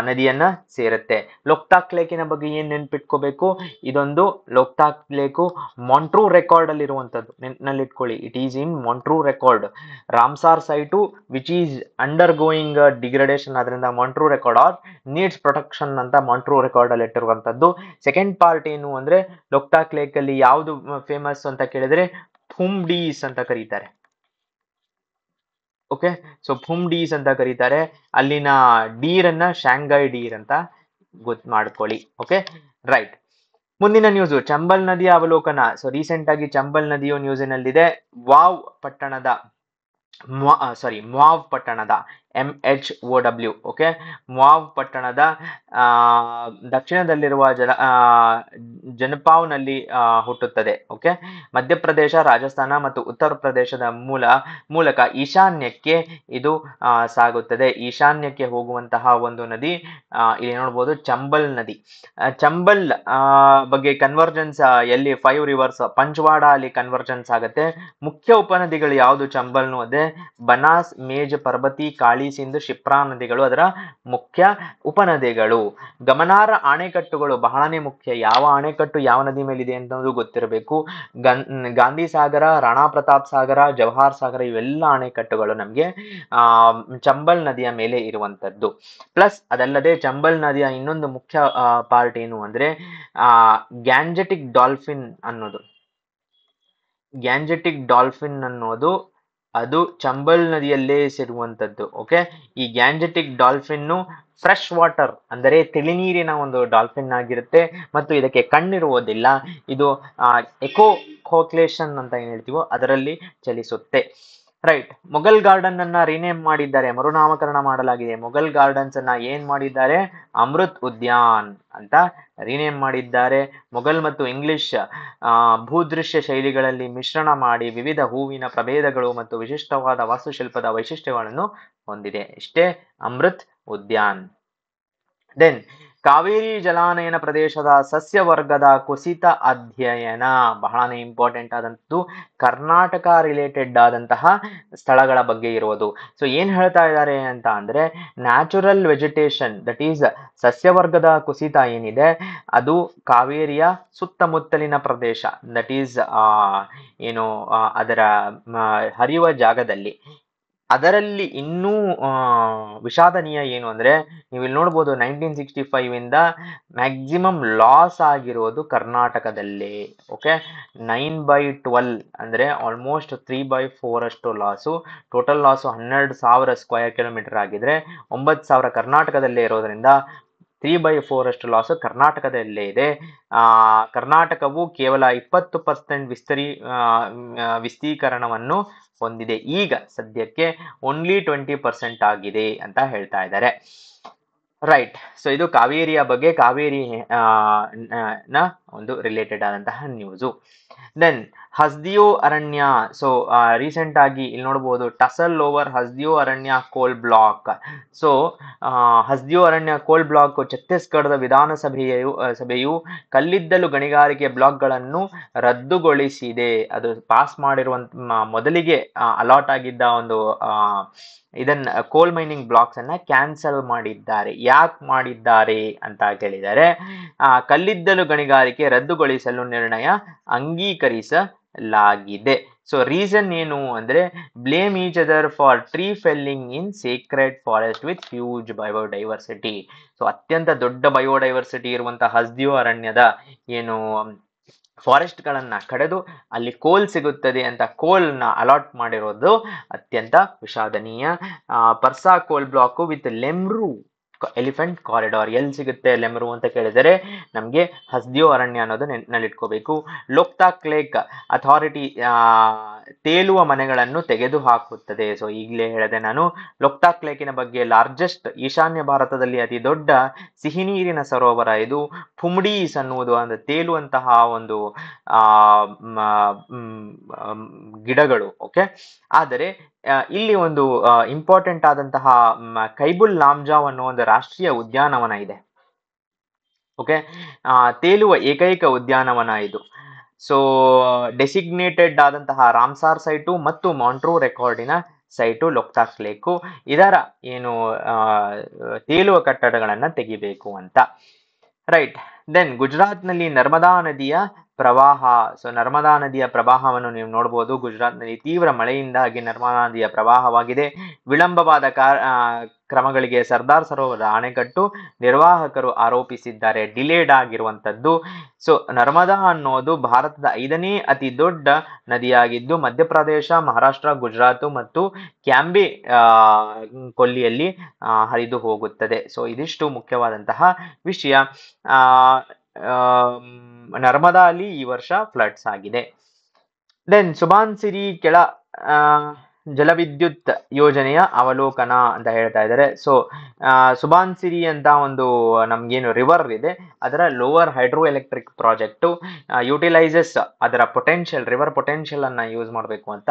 Speaker 1: ನದಿಯನ್ನ ಸೇರುತ್ತೆ. ಲೋಕ್ತಾಕ್ ಲೇಕಿನ ಬಗ್ಗೆ ಏನ್ ನೆನ್ಪಿಟ್ಕೋಬೇಕು, ಇದೊಂದು ಲೋಕ್ತಾಕ್ ಲೇಕು ಮಾಂಟ್ರೂ ರೆಕಾರ್ಡ್ ಅಲ್ಲಿ ಇರುವಂತದ್ದು, ನೆನ್ಪಿಟ್ಕೊಳ್ಳಿ. It is in Montreux record. Ramsar site which is undergoing degradation, ಅದರಿಂದ Montreux record are needs protection ಅಂತ ಮಾಂಟ್ರೂ ರೆಕಾರ್ಡ್ ಅಲ್ಲಿ ಇಟ್ಟಿರುವಂತದ್ದು. ಸೆಕೆಂಡ್ ಪಾರ್ಟ್ ಏನು ಅಂದ್ರೆ ಲೋಕ್ತಾಕ್ ಲೇಕ್ ಅಲ್ಲಿ ಯಾವುದು ಫೇಮಸ್ ಅಂತ ಕೇಳಿದ್ರೆ ಫುಮ್ಡೀಸ್ ಅಂತ ಕರೀತಾರೆ. ಓಕೆ, ಸೊ ಫುಮ್ಡೀಸ್ ಅಂತ ಕರೀತಾರೆ. ಅಲ್ಲಿನ ಡೀರ್ ಅನ್ನ ಶಾಂಘೈ ಡೀರ್ ಅಂತ ಗೊತ್ತು ಮಾಡ್ಕೊಳ್ಳಿ. Okay, right. ಮುಂದಿನ ನ್ಯೂಸ್ ಚಂಬಲ್ ನದಿಯ ಅವಲೋಕನ. ಸೊ ರೀಸೆಂಟ್ ಆಗಿ ಚಂಬಲ್ ನದಿಯು ನ್ಯೂಸಿನಲ್ಲಿದೆ. ವಾವ್ ಪಟ್ಟಣದ MHOW. ಓಕೆ, ಮುವಾವ್ ಪಟ್ಟಣದ ದಕ್ಷಿಣದಲ್ಲಿರುವ ಜನಪಾವ್ ನಲ್ಲಿ ಹುಟ್ಟುತ್ತದೆ. ಓಕೆ, ಮಧ್ಯಪ್ರದೇಶ, ರಾಜಸ್ಥಾನ ಮತ್ತು ಉತ್ತರ ಪ್ರದೇಶದ ಮೂಲಕ ಈಶಾನ್ಯಕ್ಕೆ ಇದು ಸಾಗುತ್ತದೆ. ಈಶಾನ್ಯಕ್ಕೆ ಹೋಗುವಂತಹ ಒಂದು ನದಿ ಇಲ್ಲಿ ನೋಡ್ಬೋದು ಚಂಬಲ್ ನದಿ. ಚಂಬಲ್ ಬಗ್ಗೆ ಕನ್ವರ್ಜೆನ್ಸ್ ಎಲ್ಲಿ 5 ರಿವರ್ಸ್ ಪಂಚ್ವಾಡ ಅಲ್ಲಿ ಕನ್ವರ್ಜೆನ್ಸ್ ಆಗುತ್ತೆ. ಮುಖ್ಯ ಉಪನದಿಗಳು ಯಾವುದು ಚಂಬಲ್ನು ಅದೇ ಬನಾಸ್, ಮೇಜ್, ಪರ್ಬತಿ, ಕಾಳಿ, ಸಿಂಧು, ಶಿಪ್ರಾ ನದಿಗಳು ಅದರ ಮುಖ್ಯ ಉಪನದಿಗಳು. ಗಮನಾರ್ಹ ಅಣೆಕಟ್ಟುಗಳು ಬಹಳನೇ ಮುಖ್ಯ. ಯಾವ ಅಣೆಕಟ್ಟು ಯಾವ ನದಿ ಮೇಲಿದೆ ಅನ್ನೋದು ಗೊತ್ತಿರಬೇಕು. ಗಾಂಧಿ ಸಾಗರ, ರಾಣಾ ಪ್ರತಾಪ್ ಸಾಗರ, ಜವಾಹರ್ ಸಾಗರ ಇವೆಲ್ಲ ಅಣೆಕಟ್ಟುಗಳು ನಮಗೆ ಚಂಬಲ್ ನದಿಯ ಮೇಲೆ ಇರುವಂತದ್ದು. ಪ್ಲಸ್ ಅದಲ್ಲದೆ ಚಂಬಲ್ ನದಿಯ ಇನ್ನೊಂದು ಮುಖ್ಯ ಪಾರ್ಟ್ ಏನು ಅಂದ್ರೆ ಗ್ಯಾಂಜೆಟಿಕ್ ಡಾಲ್ಫಿನ್ ಅನ್ನೋದು ಅದು ಚಂಬಲ್ ನದಿಯಲ್ಲೇ ಸಿರುವಂತದ್ದು. ಓಕೆ, ಈ ಗ್ಯಾಂಜೆಟಿಕ್ ಡಾಲ್ಫಿನ್ ಫ್ರೆಶ್ ವಾಟರ್ ಅಂದರೆ ತಿಳಿನೀರಿನ ಒಂದು ಡಾಲ್ಫಿನ್ ಆಗಿರುತ್ತೆ ಮತ್ತು ಇದಕ್ಕೆ ಕಣ್ಣಿರುವುದಿಲ್ಲ. ಇದು ಎಕೋಕ್ಲೇಷನ್ ಅಂತ ಏನ್ ಹೇಳ್ತೀವೋ ಅದರಲ್ಲಿ ಚಲಿಸುತ್ತೆ. ರೈಟ್. ಮೊಘಲ್ ಗಾರ್ಡನ್ ಅನ್ನ ರೀನೇಮ್ ಮಾಡಿದ್ದಾರೆ, ಮರುನಾಮಕರಣ ಮಾಡಲಾಗಿದೆ. ಮೊಘಲ್ ಗಾರ್ಡನ್ಸ್ ಅನ್ನ ಏನ್ ಮಾಡಿದ್ದಾರೆ? ಅಮೃತ್ ಉದ್ಯಾನ್ ಅಂತ ರೀನೇಮ್ ಮಾಡಿದ್ದಾರೆ. ಮೊಘಲ್ ಮತ್ತು ಇಂಗ್ಲಿಷ್ ಭೂದೃಶ್ಯ ಶೈಲಿಗಳಲ್ಲಿ ಮಿಶ್ರಣ ಮಾಡಿ ವಿವಿಧ ಹೂವಿನ ಪ್ರಭೇದಗಳು ಮತ್ತು ವಿಶಿಷ್ಟವಾದ ವಾಸ್ತುಶಿಲ್ಪದ ವೈಶಿಷ್ಟ್ಯಗಳನ್ನು ಹೊಂದಿದೆ. ಇಷ್ಟೇ ಅಮೃತ್ ಉದ್ಯಾನ್. ದೆನ್ ಕಾವೇರಿ ಜಲಾನಯನ ಪ್ರದೇಶದ ಸಸ್ಯವರ್ಗದ ಕುಸಿತ ಅಧ್ಯಯನ, ಬಹಳನೇ ಇಂಪಾರ್ಟೆಂಟ್ ಆದಂಥದ್ದು. ಕರ್ನಾಟಕ ರಿಲೇಟೆಡ್ ಆದಂತಹ ಸ್ಥಳಗಳ ಬಗ್ಗೆ ಇರುವುದು. ಸೊ ಏನ್ ಹೇಳ್ತಾ ಇದ್ದಾರೆ ಅಂತ ಅಂದ್ರೆ, ನ್ಯಾಚುರಲ್ ವೆಜಿಟೇಷನ್ ದಟ್ ಈಸ್ ಸಸ್ಯವರ್ಗದ ಕುಸಿತ ಏನಿದೆ ಅದು ಕಾವೇರಿಯ ಸುತ್ತಮುತ್ತಲಿನ ಪ್ರದೇಶ ದಟ್ ಈಸ್ ಏನು ಅದರ ಹರಿಯುವ ಜಾಗದಲ್ಲಿ. ಅದರಲ್ಲಿ ಇನ್ನೂ ವಿಷಾದನೀಯ ಏನು ಅಂದ್ರೆ, ನೀವು ಇಲ್ಲಿ ನೋಡ್ಬೋದು 1965 ಇಂದ ಮ್ಯಾಕ್ಸಿಮಮ್ ಲಾಸ್ ಆಗಿರೋದು ಕರ್ನಾಟಕದಲ್ಲಿ. ಓಕೆ, 9/12 ಅಂದ್ರೆ ಆಲ್ಮೋಸ್ಟ್ 3/4 ಅಷ್ಟು loss. Total loss 12,000 square kilometre ಆಗಿದ್ರೆ 9,000 ಕರ್ನಾಟಕದಲ್ಲೇ ಇರೋದ್ರಿಂದ 3/4 ಅಷ್ಟು ಲಾಸು ಕರ್ನಾಟಕದಲ್ಲೇ ಇದೆ. ಕರ್ನಾಟಕವು ಕೇವಲ 20% ವಿಸ್ತೀಕರಣವನ್ನು ಹೊಂದಿದೆ. ಈಗ ಸದ್ಯಕ್ಕೆ ಓನ್ಲಿ 20% ಆಗಿದೆ ಅಂತ ಹೇಳ್ತಾ ಇದ್ದಾರೆ. ರೈಟ್. ಸೊ ಇದು ಕಾವೇರಿಯ ಬಗ್ಗೆ, ಕಾವೇರಿ ನ ಒಂದು ರಿಲೇಟೆಡ್ ಆದಂತಹ ನ್ಯೂಸು. ದೆನ್ ಹಸ್ದಿಯೋ ಅರಣ್ಯ. ಸೊ ರೀಸೆಂಟ್ ಆಗಿ ಇಲ್ಲಿ ನೋಡ್ಬೋದು, ಟಸಲ್ ಓವರ್ ಹಸ್ದಿಯೋ ಅರಣ್ಯ ಕೋಲ್ ಬ್ಲಾಕ್. ಸೊ ಹಸ್ದಿಯೋ ಅರಣ್ಯ ಕೋಲ್ ಬ್ಲಾಕ್ ಛತ್ತೀಸ್ಗಢದ ಸಭೆಯು ಕಲ್ಲಿದ್ದಲು ಗಣಿಗಾರಿಕೆ ಬ್ಲಾಕ್ಗಳನ್ನು ರದ್ದುಗೊಳಿಸಿದೆ. ಅದು ಪಾಸ್ ಮಾಡಿರುವಂತ ಮೊದಲಿಗೆ ಅಲಾಟ್ ಆಗಿದ್ದ ಒಂದು ಇದನ್ನ ಕೋಲ್ ಮೈನಿಂಗ್ ಬ್ಲಾಕ್ಸ್ ಅನ್ನ ಕ್ಯಾನ್ಸಲ್ ಮಾಡಿದ್ದಾರೆ. ಯಾಕೆ ಮಾಡಿದ್ದಾರೆ ಅಂತ ಕೇಳಿದರೆ, ಕಲ್ಲಿದ್ದಲು ಗಣಿಗಾರಿಕೆ ರದ್ದುಗೊಳಿಸಲು ನಿರ್ಣಯ ಅಂಗೀಕರಿಸಲಾಗಿದೆ. ಸೊ ರೀಸನ್ ಏನು ಅಂದ್ರೆ, blame each other for tree felling in sacred forest with huge biodiversity. So ಅತ್ಯಂತ ದೊಡ್ಡ ಬಯೋಡೈವರ್ಸಿಟಿ ಇರುವಂತಹ ಹಸ್ದಿಯೋ ಅರಣ್ಯದ ಏನು ಫಾರೆಸ್ಟ್ ಗಳನ್ನ ಕಡಿದು ಅಲ್ಲಿ ಕೋಲ್ ಸಿಗುತ್ತದೆ ಅಂತ ಕೋಲ್ನ ಅಲಾಟ್ ಮಾಡಿರೋದು ಅತ್ಯಂತ ವಿಷಾದನೀಯ. ಪರ್ಸಾ ಕೋಲ್ ಬ್ಲಾಕ್ ವಿತ್ ಲೆಮ್ರು ಎಲಿಫೆಂಟ್ ಕಾರಿಡಾರ್. ಎಲ್ಲಿ ಸಿಗುತ್ತೆ ಲೆಮ್ರು ಅಂತ ಕೇಳಿದರೆ ನಮಗೆ ಹಸ್ದಿಯೋ ಅರಣ್ಯ ಅನ್ನೋದು ನೆನಪಿಟ್ಕೋಬೇಕು. ಲೋಕ್ತಾಕ್ ಲೇಕ್ ಅಥಾರಿಟಿ ತೇಲುವ ಮನೆಗಳನ್ನು ತೆಗೆದು ಹಾಕುತ್ತದೆ. ಸೊ ಈಗಲೇ ಹೇಳಿದೆ ನಾನು, ಲೋಕ್ತಾಕ್ ಲೇಕಿನ ಬಗ್ಗೆ. ಲಾರ್ಜೆಸ್ಟ್ ಈಶಾನ್ಯ ಭಾರತದಲ್ಲಿ ಅತಿ ದೊಡ್ಡ ಸಿಹಿ ನೀರಿನ ಸರೋವರ ಇದು. ಫುಮ್ಡೀಸ್ ಅನ್ನುವುದು ಅಂದ್ರೆ ತೇಲುವಂತಹ ಒಂದು ಗಿಡಗಳು. ಓಕೆ, ಆದರೆ ಇಲ್ಲಿ ಒಂದು ಇಂಪಾರ್ಟೆಂಟ್ ಆದಂತಹ ಕೈಬುಲ್ ಲಾಮ್ಜಾವ್ ಅನ್ನೋ ಒಂದು ರಾಷ್ಟ್ರೀಯ ಉದ್ಯಾನವನ ಇದೆ. ಓಕೆ, ತೇಲುವ ಏಕೈಕ ಉದ್ಯಾನವನ ಇದು. ಸೊ ಡೆಸಿಗ್ನೇಟೆಡ್ ಆದಂತಹ ರಾಮ್ಸಾರ್ ಸೈಟು ಮತ್ತು ಮಾಂಟ್ರೂ ರೆಕಾರ್ಡಿನ ಸೈಟು ಲೋಕ್ತಾಕ್ ಲೇಕು. ಇದರ ಏನು ತೇಲುವ ಕಟ್ಟಡಗಳನ್ನ ತೆಗಿಬೇಕು ಅಂತ. ರೈಟ್. ದೆನ್ ಗುಜರಾತ್ನಲ್ಲಿ ನರ್ಮದಾ ನದಿಯ ಪ್ರವಾಹ. ಸೊ ನರ್ಮದಾ ನದಿಯ ಪ್ರವಾಹವನ್ನು ನೀವು ನೋಡಬಹುದು. ಗುಜರಾತ್ನಲ್ಲಿ ತೀವ್ರ ಮಳೆಯಿಂದಾಗಿ ನರ್ಮದಾ ನದಿಯ ಪ್ರವಾಹವಾಗಿದೆ. ವಿಳಂಬವಾದ ಕ್ರಮಗಳಿಗೆ ಸರ್ದಾರ್ ಸರೋವರ ಅಣೆಕಟ್ಟು ನಿರ್ವಾಹಕರು ಆರೋಪಿಸಿದ್ದಾರೆ. ಡಿಲೇಡ್ ಆಗಿರುವಂತದ್ದು. ಸೊ ನರ್ಮದಾ ಅನ್ನೋದು ಭಾರತದ 5ನೇ ಅತಿ ದೊಡ್ಡ ನದಿಯಾಗಿದ್ದು ಮಧ್ಯಪ್ರದೇಶ, ಮಹಾರಾಷ್ಟ್ರ, ಗುಜರಾತ್ ಮತ್ತು ಕ್ಯಾಂಬೆ ಕೊಲ್ಲಿಯಲ್ಲಿ ಹರಿದು ಹೋಗುತ್ತದೆ. ಸೊ ಇದಿಷ್ಟು ಮುಖ್ಯವಾದಂತಹ ವಿಷಯ. ನರ್ಮದಾ ಅಲ್ಲಿ ಈ ವರ್ಷ ಫ್ಲಡ್ಸ್ ಆಗಿದೆ. ದೆನ್ ಸುಬಾನ್ಸಿರಿ ಕೆಳ ಜಲವಿದ್ಯುತ್ ಯೋಜನೆಯ ಅವಲೋಕನ ಅಂತ ಹೇಳ್ತಾ ಇದ್ದಾರೆ. ಸೊ ಸುಬಾನ್ಸಿರಿ ಅಂತ ಒಂದು ನಮ್ಗೇನು ರಿವರ್ ಇದೆ, ಅದರ lower hydro electric project utilises ಅದರ ಪೊಟೆನ್ಷಿಯಲ್, ರಿವರ್ ಪೊಟೆನ್ಷಿಯಲ್ ಅನ್ನ ಯೂಸ್ ಮಾಡಬೇಕು ಅಂತ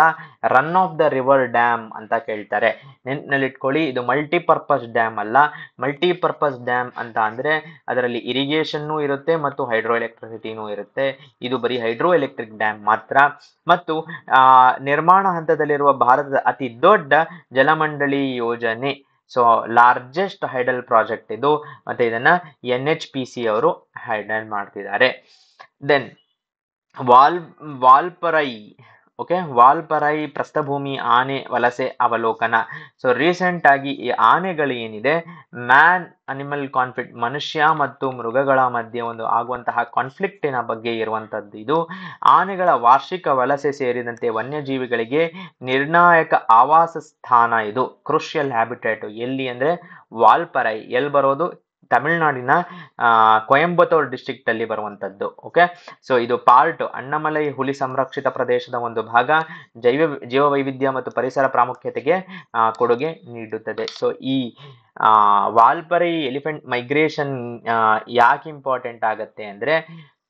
Speaker 1: run of the river dam ಅಂತ ಕೇಳ್ತಾರೆ. ನೆನಪಿನಲ್ಲಿಟ್ಕೊಳ್ಳಿ, ಇದು ಮಲ್ಟಿಪರ್ಪಸ್ ಡ್ಯಾಮ್ ಅಲ್ಲ. ಮಲ್ಟಿಪರ್ಪಸ್ ಡ್ಯಾಮ್ ಅಂತ ಅಂದ್ರೆ ಅದರಲ್ಲಿ ಇರಿಗೇಷನ್ನು ಇರುತ್ತೆ ಮತ್ತು ಹೈಡ್ರೋ ಎಲೆಕ್ಟ್ರಿಸಿಟಿನೂ ಇರುತ್ತೆ. ಇದು ಬರೀ ಹೈಡ್ರೋ ಎಲೆಕ್ಟ್ರಿಕ್ ಡ್ಯಾಮ್ ಮಾತ್ರ. ಮತ್ತು ನಿರ್ಮಾಣ ಹಂತದಲ್ಲಿರುವ ಭಾರತದ ಅತಿ ದೊಡ್ಡ ಜಲಮಂಡಳಿ ಯೋಜನೆ. ಸೊ ಲಾರ್ಜೆಸ್ಟ್ ಹೈಡಲ್ ಪ್ರಾಜೆಕ್ಟ್ ಇದು, ಮತ್ತೆ ಇದನ್ನ NHPC ಅವರು ಹೈಡಲ್ ಮಾಡ್ತಿದ್ದಾರೆ. ದೆನ್ ವಾಲ್ಪರೈ. ಓಕೆ, ವಾಲ್ಪರೈ ಪ್ರಸ್ಥಭೂಮಿ ಆನೆ ವಲಸೆ ಅವಲೋಕನ. ಸೊ ರೀಸೆಂಟ್ ಆಗಿ ಈ ಆನೆಗಳು ಏನಿದೆ, ಮ್ಯಾನ್ ಅನಿಮಲ್ ಕಾನ್ಫ್ಲಿಕ್ಟ್, ಮನುಷ್ಯ ಮತ್ತು ಮೃಗಗಳ ಮಧ್ಯೆ ಒಂದು ಆಗುವಂತಹ ಕಾನ್ಫ್ಲಿಕ್ಟಿನ ಬಗ್ಗೆ ಇರುವಂತದ್ದು ಇದು. ಆನೆಗಳ ವಾರ್ಷಿಕ ವಲಸೆ ಸೇರಿದಂತೆ ವನ್ಯಜೀವಿಗಳಿಗೆ ನಿರ್ಣಾಯಕ ಆವಾಸ ಸ್ಥಾನ ಇದು. ಕ್ರೂಷಿಯಲ್ ಹ್ಯಾಬಿಟೇಟ್ ಎಲ್ಲಿ ಅಂದ್ರೆ ವಾಲ್ಪರೈ. ಎಲ್ಲಿ ಬರೋದು? ತಮಿಳುನಾಡಿನ ಕೊಯಂಬತ್ತೂರ್ ಡಿಸ್ಟ್ರಿಕ್ಟ್ ಅಲ್ಲಿ ಬರುವಂತದ್ದು. ಓಕೆ, ಸೊ ಇದು ಪಾರ್ಟ್ ಅಣ್ಣಾಮಲೈ ಹುಲಿ ಸಂರಕ್ಷಿತ ಪ್ರದೇಶದ ಒಂದು ಭಾಗ, ಜೀವ ವೈವಿಧ್ಯ ಮತ್ತು ಪರಿಸರ ಪ್ರಾಮುಖ್ಯತೆಗೆ ಕೊಡುಗೆ ನೀಡುತ್ತದೆ. ಸೊ ಈ ವಾಲ್ಪರೈ ಎಲಿಫೆಂಟ್ ಮೈಗ್ರೇಷನ್ ಯಾಕೆ ಇಂಪಾರ್ಟೆಂಟ್ ಆಗತ್ತೆ ಅಂದ್ರೆ,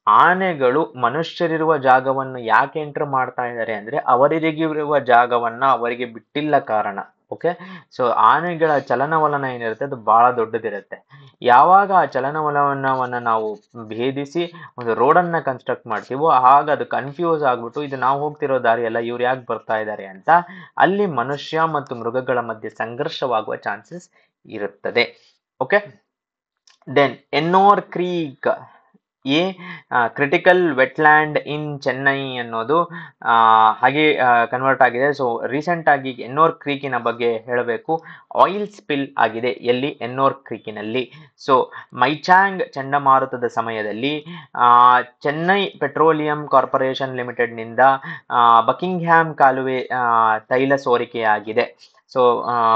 Speaker 1: ಆನೆಗಳು ಮನುಷ್ಯರಿರುವ ಜಾಗವನ್ನು ಯಾಕೆ ಎಂಟರ್ ಮಾಡ್ತಾ ಇದ್ದಾರೆ ಅಂದ್ರೆ ಅವರಿಗಿರುವ ಜಾಗವನ್ನ ಅವರಿಗೆ ಬಿಟ್ಟಿಲ್ಲ ಕಾರಣ. ಓಕೆ, ಸೊ ಆನೆಗಳ ಚಲನವಲನ ಏನಿರುತ್ತೆ ಅದು ಬಹಳ ದೊಡ್ಡದಿರುತ್ತೆ. ಯಾವಾಗ ಆ ಚಲನವಲನವನ್ನ ನಾವು ಭೇದಿಸಿ ಒಂದು ರೋಡನ್ನ ಕನ್ಸ್ಟ್ರಕ್ಟ್ ಮಾಡ್ತೀವೋ ಆಗ ಅದು ಕನ್ಫ್ಯೂಸ್ ಆಗ್ಬಿಟ್ಟು ಇದು ನಾವು ಹೋಗ್ತಿರೋ ದಾರಿ ಅಲ್ಲ, ಇವ್ರು ಯಾಕೆ ಬರ್ತಾ ಇದ್ದಾರೆ ಅಂತ ಅಲ್ಲಿ ಮನುಷ್ಯ ಮತ್ತು ಮೃಗಗಳ ಮಧ್ಯೆ ಸಂಘರ್ಷವಾಗುವ ಚಾನ್ಸಸ್ ಇರುತ್ತದೆ. ಓಕೆ, ದೆನ್ ಎನ್ನೋರ್ ಕ್ರೀಕ್ ಕ್ರಿಟಿಕಲ್ ವೆಟ್ಲ್ಯಾಂಡ್ ಇನ್ ಚೆನ್ನೈ ಅನ್ನೋದು ಹಾಗೆ ಕನ್ವರ್ಟ್ ಆಗಿದೆ. ಸೊ ರೀಸೆಂಟ್ ಆಗಿ ಎನ್ನೋರ್ ಕ್ರೀಕಿನ ಬಗ್ಗೆ ಹೇಳಬೇಕು. ಆಯಿಲ್ ಸ್ಪಿಲ್ ಆಗಿದೆ ಎಲ್ಲಿ? ಎನ್ನೋರ್ ಕ್ರೀಕಿನಲ್ಲಿ. ಸೊ ಮೈಚಾಂಗ್ ಚಂಡಮಾರುತದ ಸಮಯದಲ್ಲಿ ಚೆನ್ನೈ ಪೆಟ್ರೋಲಿಯಂ ಕಾರ್ಪೊರೇಷನ್ ಲಿಮಿಟೆಡ್ ನಿಂದ ಬಕಿಂಗ್ಹ್ಯಾಮ್ ಕಾಲುವೆ ತೈಲ ಸೋರಿಕೆಯಾಗಿದೆ. ಸೊ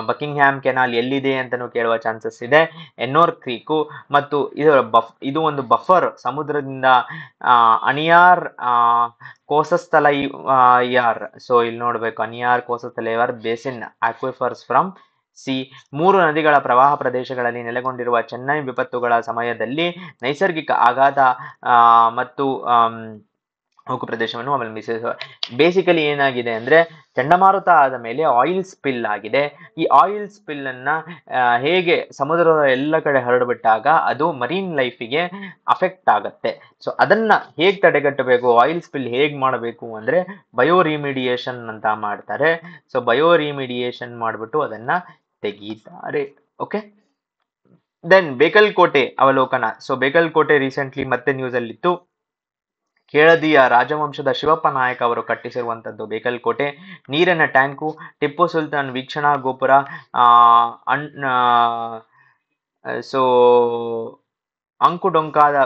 Speaker 1: ಬಕಿಂಗ್ಹ್ಯಾಮ್ ಕೆನಾಲ್ ಎಲ್ಲಿದೆ ಅಂತಲೂ ಕೇಳುವ ಚಾನ್ಸಸ್ ಇದೆ. ಎನ್ನೋರ್ ಕ್ರೀಕು ಮತ್ತು ಇದು ಒಂದು ಬಫರ್ ಸಮುದ್ರದಿಂದ ಅಣಿಯಾರ್ ಕೋಸಸ್ಥಲೈಯಾರ್. ಸೊ ಇಲ್ಲಿ ನೋಡ್ಬೇಕು, ಅಣಿಯಾರ್ ಕೋಸಸ್ಥಲೈಯಾರ್ ಬೇಸಿನ್ ಆಕ್ವಿಫರ್ಸ್ ಫ್ರಮ್ ಸಿ. 3 ನದಿಗಳ ಪ್ರವಾಹ ಪ್ರದೇಶಗಳಲ್ಲಿ ನೆಲೆಗೊಂಡಿರುವ ಚೆನ್ನೈ ವಿಪತ್ತುಗಳ ಸಮಯದಲ್ಲಿ ನೈಸರ್ಗಿಕ ಆಘಾತ ಮತ್ತು ಉಕ್ಕು ಪ್ರದೇಶವನ್ನು ಅವಲಂಬಿಸಿದೆ. ಬೇಸಿಕಲಿ ಏನಾಗಿದೆ ಅಂದ್ರೆ, ಚಂಡಮಾರುತ ಆದ ಮೇಲೆ ಆಯಿಲ್ ಸ್ಪಿಲ್ ಆಗಿದೆ. ಈ ಆಯಿಲ್ ಸ್ಪಿಲ್ ಅನ್ನ ಹೇಗೆ ಸಮುದ್ರದ ಎಲ್ಲ ಕಡೆ ಹರಡ್ಬಿಟ್ಟಾಗ ಅದು ಮರೀನ್ ಲೈಫಿಗೆ ಅಫೆಕ್ಟ್ ಆಗತ್ತೆ. ಸೊ ಅದನ್ನ ಹೇಗೆ ತಡೆಗಟ್ಟಬೇಕು, ಆಯಿಲ್ ಸ್ಪಿಲ್ ಹೇಗ್ ಮಾಡಬೇಕು ಅಂದ್ರೆ ಬಯೋ ರಿಮಿಡಿಯೇಷನ್ ಅಂತ ಮಾಡ್ತಾರೆ. ಸೊ ಬಯೋ ರಿಮಿಡಿಯೇಷನ್ ಮಾಡ್ಬಿಟ್ಟು ಅದನ್ನ ತೆಗೀತಾರೆ. ಓಕೆ, ದೆನ್ ಬೇಕಲ್ಕೋಟೆ ಅವಲೋಕನ. ಸೊ ಬೇಕಲ್ಕೋಟೆ ರೀಸೆಂಟ್ಲಿ ಮತ್ತೆ ನ್ಯೂಸ್ ಅಲ್ಲಿತ್ತು. ಕೇಳದಿಯ ರಾಜವಂಶದ ಶಿವಪ್ಪ ನಾಯಕ ಅವರು ಕಟ್ಟಿಸಿರುವಂತದ್ದು ಬೇಕಲ್ಕೋಟೆ. ನೀರಿನ ಟ್ಯಾಂಕು, ಟಿಪ್ಪು ಸುಲ್ತಾನ್ ವೀಕ್ಷಣಾ ಗೋಪುರ, ಸೊ ಅಂಕುಡೊಂಕಾದ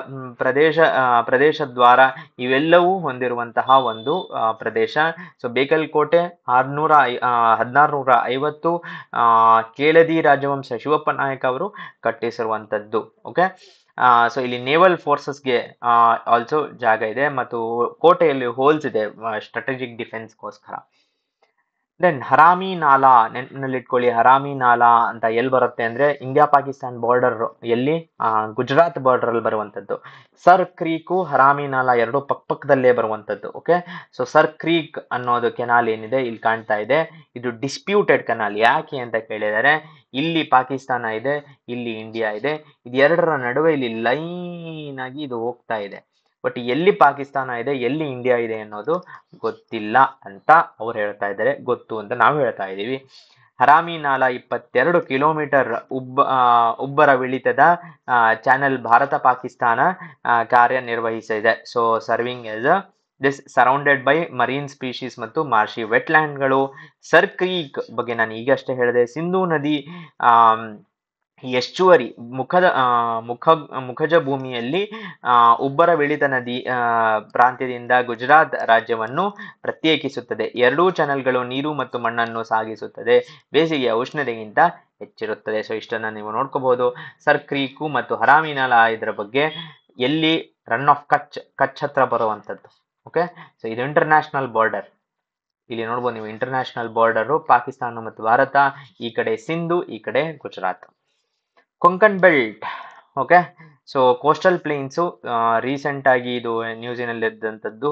Speaker 1: ಪ್ರದೇಶ ದ್ವಾರ ಇವೆಲ್ಲವೂ ಹೊಂದಿರುವಂತಹ ಒಂದು ಪ್ರದೇಶ. ಸೊ ಬೇಕಲ್ಕೋಟೆ 1650 ಕೇಳದಿ ರಾಜವಂಶ ಶಿವಪ್ಪ ನಾಯಕ ಅವರು ಕಟ್ಟಿಸಿರುವಂತದ್ದು. ಓಕೆ, ಸೊ ಇಲ್ಲಿ ನೇವಲ್ ಫೋರ್ಸಸ್ಗೆ ಆಲ್ಸೋ ಜಾಗ ಇದೆ ಮತ್ತು ಕೋಟೆಯಲ್ಲಿ ಹೋಲ್ಸ್ ಇದೆ ಸ್ಟ್ರಾಟಜಿಕ್ ಡಿಫೆನ್ಸ್ಗೋಸ್ಕರ. ದೆನ್ ಹರಾಮಿ ನಾಲಾ, ನೆನಪಿನಲ್ಲಿಟ್ಕೊಳ್ಳಿ. ಹರಾಮಿ ನಾಲಾ ಅಂತ ಎಲ್ಲಿ ಬರುತ್ತೆ ಅಂದ್ರೆ ಇಂಡಿಯಾ ಪಾಕಿಸ್ತಾನ್ ಬಾರ್ಡರ್, ಎಲ್ಲಿ? ಗುಜರಾತ್ ಬಾರ್ಡರ್ ಅಲ್ಲಿ ಬರುವಂತದ್ದು. ಸರ್ ಕ್ರೀಕು ಹರಾಮಿ ನಾಲಾ ಎರಡು ಪಕ್ಕದಲ್ಲೇ ಬರುವಂತದ್ದು. ಓಕೆ, ಸೊ ಸರ್ ಕ್ರೀಕ್ ಅನ್ನೋದು ಕೆನಾಲ್ ಏನಿದೆ ಇಲ್ಲಿ ಕಾಣ್ತಾ ಇದೆ, ಇದು ಡಿಸ್ಪ್ಯೂಟೆಡ್ ಕೆನಾಲ್. ಯಾಕೆ ಅಂತ ಕೇಳಿದರೆ, ಇಲ್ಲಿ ಪಾಕಿಸ್ತಾನ ಇದೆ, ಇಲ್ಲಿ ಇಂಡಿಯಾ ಇದೆ, ಇದು ಎರಡರ ನಡುವೆ ಇಲ್ಲಿ ಲೈನ್ ಆಗಿ ಇದು ಹೋಗ್ತಾ ಇದೆ. ಬಟ್ ಎಲ್ಲಿ ಪಾಕಿಸ್ತಾನ ಇದೆ, ಎಲ್ಲಿ ಇಂಡಿಯಾ ಇದೆ ಅನ್ನೋದು ಗೊತ್ತಿಲ್ಲ ಅಂತ ಅವ್ರು ಹೇಳ್ತಾ ಇದ್ದಾರೆ, ಗೊತ್ತು ಅಂತ ನಾವು ಹೇಳ್ತಾ ಇದ್ದೀವಿ. ಹರಾಮಿ ನಾಲಾ 22 ಕಿಲೋಮೀಟರ್ ಉಬ್ಬರವಿಳಿತದ ಚಾನೆಲ್ ಭಾರತ ಪಾಕಿಸ್ತಾನ ಕಾರ್ಯನಿರ್ವಹಿಸಿದೆ. So serving as this surrounded by marine species ಮತ್ತು ಮಾರ್ಷಿ ವೆಟ್ಲ್ಯಾಂಡ್ಗಳು. ಸರ್ ಕ್ರೀಕ್ ಬಗ್ಗೆ ನಾನು ಈಗಷ್ಟೇ ಹೇಳಿದೆ. ಸಿಂಧೂ ನದಿ ಎಸ್ಚುವರಿ ಮುಖಜ ಭೂಮಿಯಲ್ಲಿ ಉಬ್ಬರವಿಳಿತ ನದಿ ಪ್ರಾಂತ್ಯದಿಂದ ಗುಜರಾತ್ ರಾಜ್ಯವನ್ನು ಪ್ರತ್ಯೇಕಿಸುತ್ತದೆ. ಎರಡೂ ಚಾನೆಲ್ಗಳು ನೀರು ಮತ್ತು ಮಣ್ಣನ್ನು ಸಾಗಿಸುತ್ತದೆ. ಬೇಸಿಗೆಯ ಉಷ್ಣತೆಗಿಂತ ಹೆಚ್ಚಿರುತ್ತದೆ. ಸೊ ಇಷ್ಟನ್ನ ನೀವು ನೋಡ್ಕೋಬಹುದು. ಸರ್ ಕ್ರೀಕು ಮತ್ತು ಹರಾಮಿ ನಾಲಾ ಇದರ ಬಗ್ಗೆ. ಎಲ್ಲಿ? ರನ್ ಆಫ್ ಕಚ್ ಹತ್ರ ಬರುವಂತದ್ದು. ಓಕೆ, ಸೊ ಇದು ಇಂಟರ್ನ್ಯಾಷನಲ್ ಬಾರ್ಡರ್. ಇಲ್ಲಿ ನೋಡ್ಬೋದು ನೀವು, ಇಂಟರ್ನ್ಯಾಷನಲ್ ಬಾರ್ಡರು ಪಾಕಿಸ್ತಾನ ಮತ್ತು ಭಾರತ, ಈ ಕಡೆ ಸಿಂಧು, ಈ ಕಡೆ Gujarat. Konkan belt. Okay, so coastal plains recent ಆಗಿ ಇದು ನ್ಯೂಸಿನಲ್ಲಿ ಇದ್ದಂಥದ್ದು.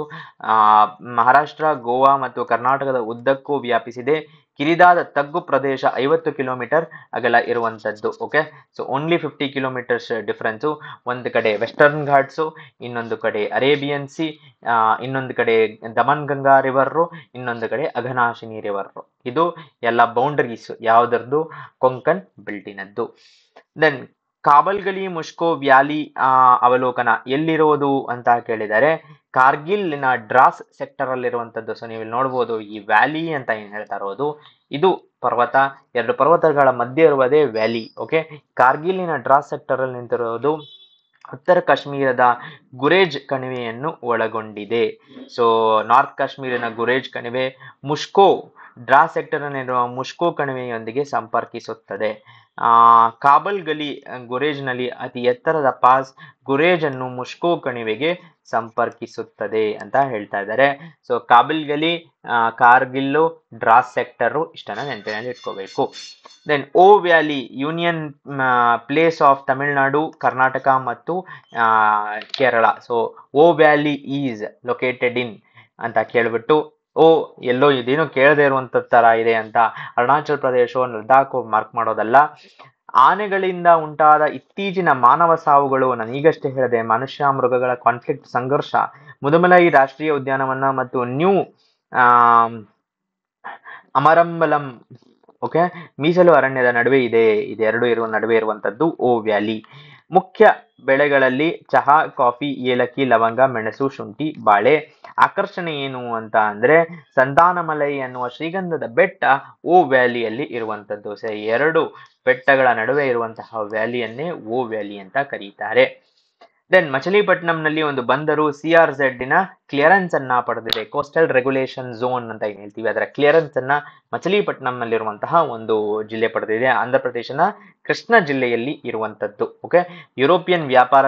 Speaker 1: ಮಹಾರಾಷ್ಟ್ರ, ಗೋವಾ ಮತ್ತು ಕರ್ನಾಟಕದ ಉದ್ದಕ್ಕೂ ವ್ಯಾಪಿಸಿದೆ. ಕಿರಿದಾದ ತಗ್ಗು ಪ್ರದೇಶ 50 ಕಿಲೋಮೀಟರ್ ಅಗಲ ಇರುವಂತದ್ದು. Okay, so only 50 kilometres difference. ಒಂದು ಕಡೆ ವೆಸ್ಟರ್ನ್ ಘಾಟ್ಸು, ಇನ್ನೊಂದು ಕಡೆ ಅರೇಬಿಯನ್ ಸಿ, ಇನ್ನೊಂದು ಕಡೆ ದಮನ್ ಗಂಗಾ ರಿವರು, ಇನ್ನೊಂದು ಕಡೆ ಅಘನಾಶಿನಿ ರಿವರು. ಇದು ಎಲ್ಲ ಬೌಂಡರೀಸ್ ಯಾವ್ದರದ್ದು? ಕೊಂಕಣ್ ಬೆಲ್ಟಿನದ್ದು. ದೆನ್ ಕಾಬಲ್ಗಲಿ ಮುಷ್ಕೋ ವ್ಯಾಲಿ ಅವಲೋಕನ ಎಲ್ಲಿರೋದು ಅಂತ ಕೇಳಿದರೆ, ಕಾರ್ಗಿಲ್ನ ಡ್ರಾಸ್ ಸೆಕ್ಟರ್ ಅಲ್ಲಿರುವಂತದ್ದು. ಸೊ ನೀವು ಇಲ್ಲಿ ನೋಡ್ಬೋದು, ಈ ವ್ಯಾಲಿ ಅಂತ ಏನ್ ಹೇಳ್ತಾ ಇರೋದು ಇದು ಪರ್ವತ, ಎರಡು ಪರ್ವತಗಳ ಮಧ್ಯೆ ಇರುವುದೇ ವ್ಯಾಲಿ. ಓಕೆ, ಕಾರ್ಗಿಲಿನ ಡ್ರಾಸ್ ಸೆಕ್ಟರ್ ಅಲ್ಲಿ ನಿಂತಿರೋದು ಉತ್ತರ ಕಾಶ್ಮೀರದ ಗುರೇಜ್ ಕಣಿವೆಯನ್ನು ಒಳಗೊಂಡಿದೆ. ಸೊ ನಾರ್ತ್ ಕಾಶ್ಮೀರಿನ ಗುರೇಜ್ ಕಣಿವೆ. ಮುಷ್ಕೋ ಡ್ರಾಸ್ ಸೆಕ್ಟರ್ ಅನ್ನಿರುವ ಮುಷ್ಕೋ ಕಣಿವೆಯೊಂದಿಗೆ ಸಂಪರ್ಕಿಸುತ್ತದೆ. ಕಾಬಲ್ ಗಲಿ ಗುರೇಜ್ನಲ್ಲಿ ಅತಿ ಎತ್ತರದ ಪಾಸ್ ಗುರೇಜ್ ಅನ್ನು ಮುಷ್ಕೋ ಕಣಿವೆಗೆ ಸಂಪರ್ಕಿಸುತ್ತದೆ ಅಂತ ಹೇಳ್ತಾ ಇದ್ದಾರೆ. ಸೊ ಕಾಬಲ್ ಗಲಿ, ಕಾರ್ಗಿಲ್ಲು, ಡ್ರಾಸ್ ಸೆಕ್ಟರು ಇಷ್ಟನ್ನ ನೆನಪಿನಲ್ಲಿ ಇಟ್ಕೋಬೇಕು. Then O valley union place of Tamil Nadu, Karnataka ಮತ್ತು Kerala. So O valley is located in ಅಂತ ಕೇಳ್ಬಿಟ್ಟು, ಓ ಎಲ್ಲೋ ಇದೇನೋ ಕೇಳದೆ ಇರುವಂತ ತರ ಇದೆ ಅಂತ ಅರುಣಾಚಲ್ ಪ್ರದೇಶ, ಲದ್ದಾಖ್ ಮಾರ್ಕ್ ಮಾಡೋದಲ್ಲ. ಆನೆಗಳಿಂದ ಉಂಟಾದ ಇತ್ತೀಚಿನ ಮಾನವ ಸಾವುಗಳು, ನಾನು ಈಗಷ್ಟೇ ಹೇಳಿದೆ, ಮನುಷ್ಯ ಮೃಗಗಳ ಕಾನ್ಫ್ಲಿಕ್ಟ್ ಸಂಘರ್ಷ, ಮುದುಮಲೈ ರಾಷ್ಟ್ರೀಯ ಉದ್ಯಾನವನ ಮತ್ತು ನ್ಯೂ ಅಮರಂಬಲಂ ಓಕೆ ಮೀಸಲು ಅರಣ್ಯದ ನಡುವೆ ಇದೆ. ಇದೆರಡು ನಡುವೆ ಇರುವಂತದ್ದು ಓ ವ್ಯಾಲಿ. ಮುಖ್ಯ ಬೆಳೆಗಳಲ್ಲಿ ಚಹಾ, ಕಾಫಿ, ಏಲಕ್ಕಿ, ಲವಂಗ, ಮೆಣಸು, ಶುಂಠಿ, ಬಾಳೆ. ಆಕರ್ಷಣೆ ಏನು ಅಂತ ಅಂದ್ರೆ ಸಂತಾನಮಲೈ ಅನ್ನುವ ಶ್ರೀಗಂಧದ ಬೆಟ್ಟ ಓ ವ್ಯಾಲಿಯಲ್ಲಿ ಇರುವಂತದ್ದು. ಸೊ ಎರಡು ಬೆಟ್ಟಗಳ ನಡುವೆ ಇರುವಂತಹ ವ್ಯಾಲಿಯನ್ನೇ ಓ ವ್ಯಾಲಿ ಅಂತ ಕರೀತಾರೆ. ದೆನ್ ಮಚಲಿಪಟ್ನಂನಲ್ಲಿ ಒಂದು ಬಂದರು CRZ ನ ಕ್ಲಿಯರೆನ್ಸ್ ಅನ್ನ ಪಡೆದಿದೆ. ಕೋಸ್ಟಲ್ ರೆಗ್ಯುಲೇಷನ್ ಝೋನ್ ಅಂತ ಏನ್ ಹೇಳ್ತೀವಿ, ಅದರ ಕ್ಲಿಯರೆನ್ಸ್ ಅನ್ನ ಮಚಲಿಪಟ್ನಂನಲ್ಲಿರುವಂತಹ ಒಂದು ಜಿಲ್ಲೆ ಪಡೆದಿದೆ. ಆಂಧ್ರ ಪ್ರದೇಶನ ಕೃಷ್ಣ ಜಿಲ್ಲೆಯಲ್ಲಿ ಇರುವಂತದ್ದು. ಓಕೆ, ಯುರೋಪಿಯನ್ ವ್ಯಾಪಾರ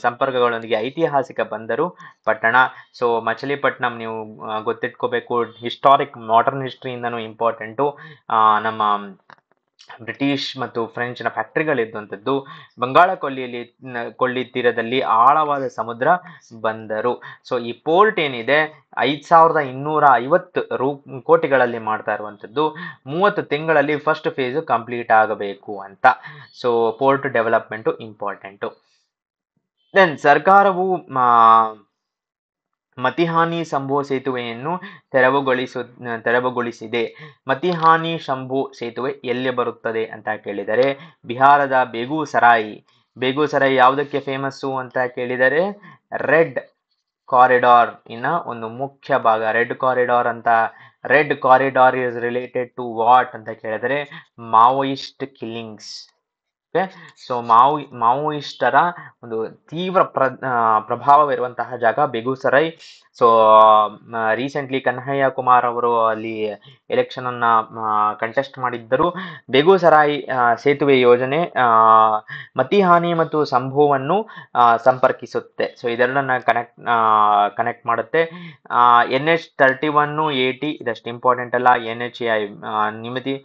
Speaker 1: ಸಂಪರ್ಕಗಳೊಂದಿಗೆ ಐತಿಹಾಸಿಕ ಬಂದರು ಪಟ್ಟಣ. ಸೊ ಮಚಲಿಪಟ್ನಂ ನೀವು ಗೊತ್ತಿಟ್ಕೋಬೇಕು, ಹಿಸ್ಟಾರಿಕ್ ಮಾಡರ್ನ್ ಹಿಸ್ಟ್ರಿಯಿಂದನೂ ಇಂಪಾರ್ಟೆಂಟು. ನಮ್ಮ ಬ್ರಿಟಿಷ್ ಮತ್ತು ಫ್ರೆಂಚ್ನ ಫ್ಯಾಕ್ಟರಿಗಳಿದ್ದಂಥದ್ದು. ಬಂಗಾಳ ಕೊಳ್ಳಿ ತೀರದಲ್ಲಿ ಆಳವಾದ ಸಮುದ್ರ ಬಂದರು. ಸೊ ಈ ಪೋರ್ಟ್ ಏನಿದೆ 5250 ಕೋಟಿಗಳಲ್ಲಿ ಮಾಡ್ತಾ ಇರುವಂಥದ್ದು. 30 ತಿಂಗಳಲ್ಲಿ ಫಸ್ಟ್ ಫೇಸ್ ಕಂಪ್ಲೀಟ್ ಆಗಬೇಕು ಅಂತ. So port development important. Then ಸರ್ಕಾರವು ಮತಿಹಾನಿ ಶಂಭು ಸೇತುವೆಯನ್ನು ತೆರವುಗೊಳಿಸಿದೆ. ಮತಿಹಾನಿ ಶಂಭು ಸೇತುವೆ ಎಲ್ಲಿ ಬರುತ್ತದೆ ಅಂತ ಕೇಳಿದರೆ ಬಿಹಾರದ ಬೇಗುಸರಾಯ್ ಯಾವುದಕ್ಕೆ ಫೇಮಸ್ಸು ಅಂತ ಕೇಳಿದರೆ ರೆಡ್ ಕಾರಿಡಾರ್ ಇನ್ನ ಒಂದು ಮುಖ್ಯ ಭಾಗ. Red corridor is related to what ಅಂತ ಕೇಳಿದರೆ ಮಾವೋಯಿಸ್ಟ್ ಕಿಲ್ಲಿಂಗ್ಸ್. ಸೊ ಮಾವೋಯಿಸ್ಟರ ಒಂದು ತೀವ್ರ ಪ್ರಭಾವವಿರುವಂತಹ ಜಾಗ ಬೇಗುಸರೈ. ಸೊ ರೀಸೆಂಟ್ಲಿ ಕನ್ಹಯ್ಯ ಕುಮಾರ್ ಅವರು ಅಲ್ಲಿ ಎಲೆಕ್ಷನ್ ಅನ್ನ ಕಂಟೆಸ್ಟ್ ಮಾಡಿದ್ದರು. ಬೇಗುಸರಾಯ್ ಸೇತುವೆ ಯೋಜನೆ ಮತಿಹಾನಿ ಮತ್ತು ಶಂಭುವನ್ನು ಸಂಪರ್ಕಿಸುತ್ತೆ. ಸೊ ಇದೆರಡನ್ನ ಕನೆಕ್ಟ್ ಮಾಡುತ್ತೆ. NH3180 ಇದಷ್ಟು ಇಂಪಾರ್ಟೆಂಟ್ ಅಲ್ಲ. NHAI ನಿಮಿತಿ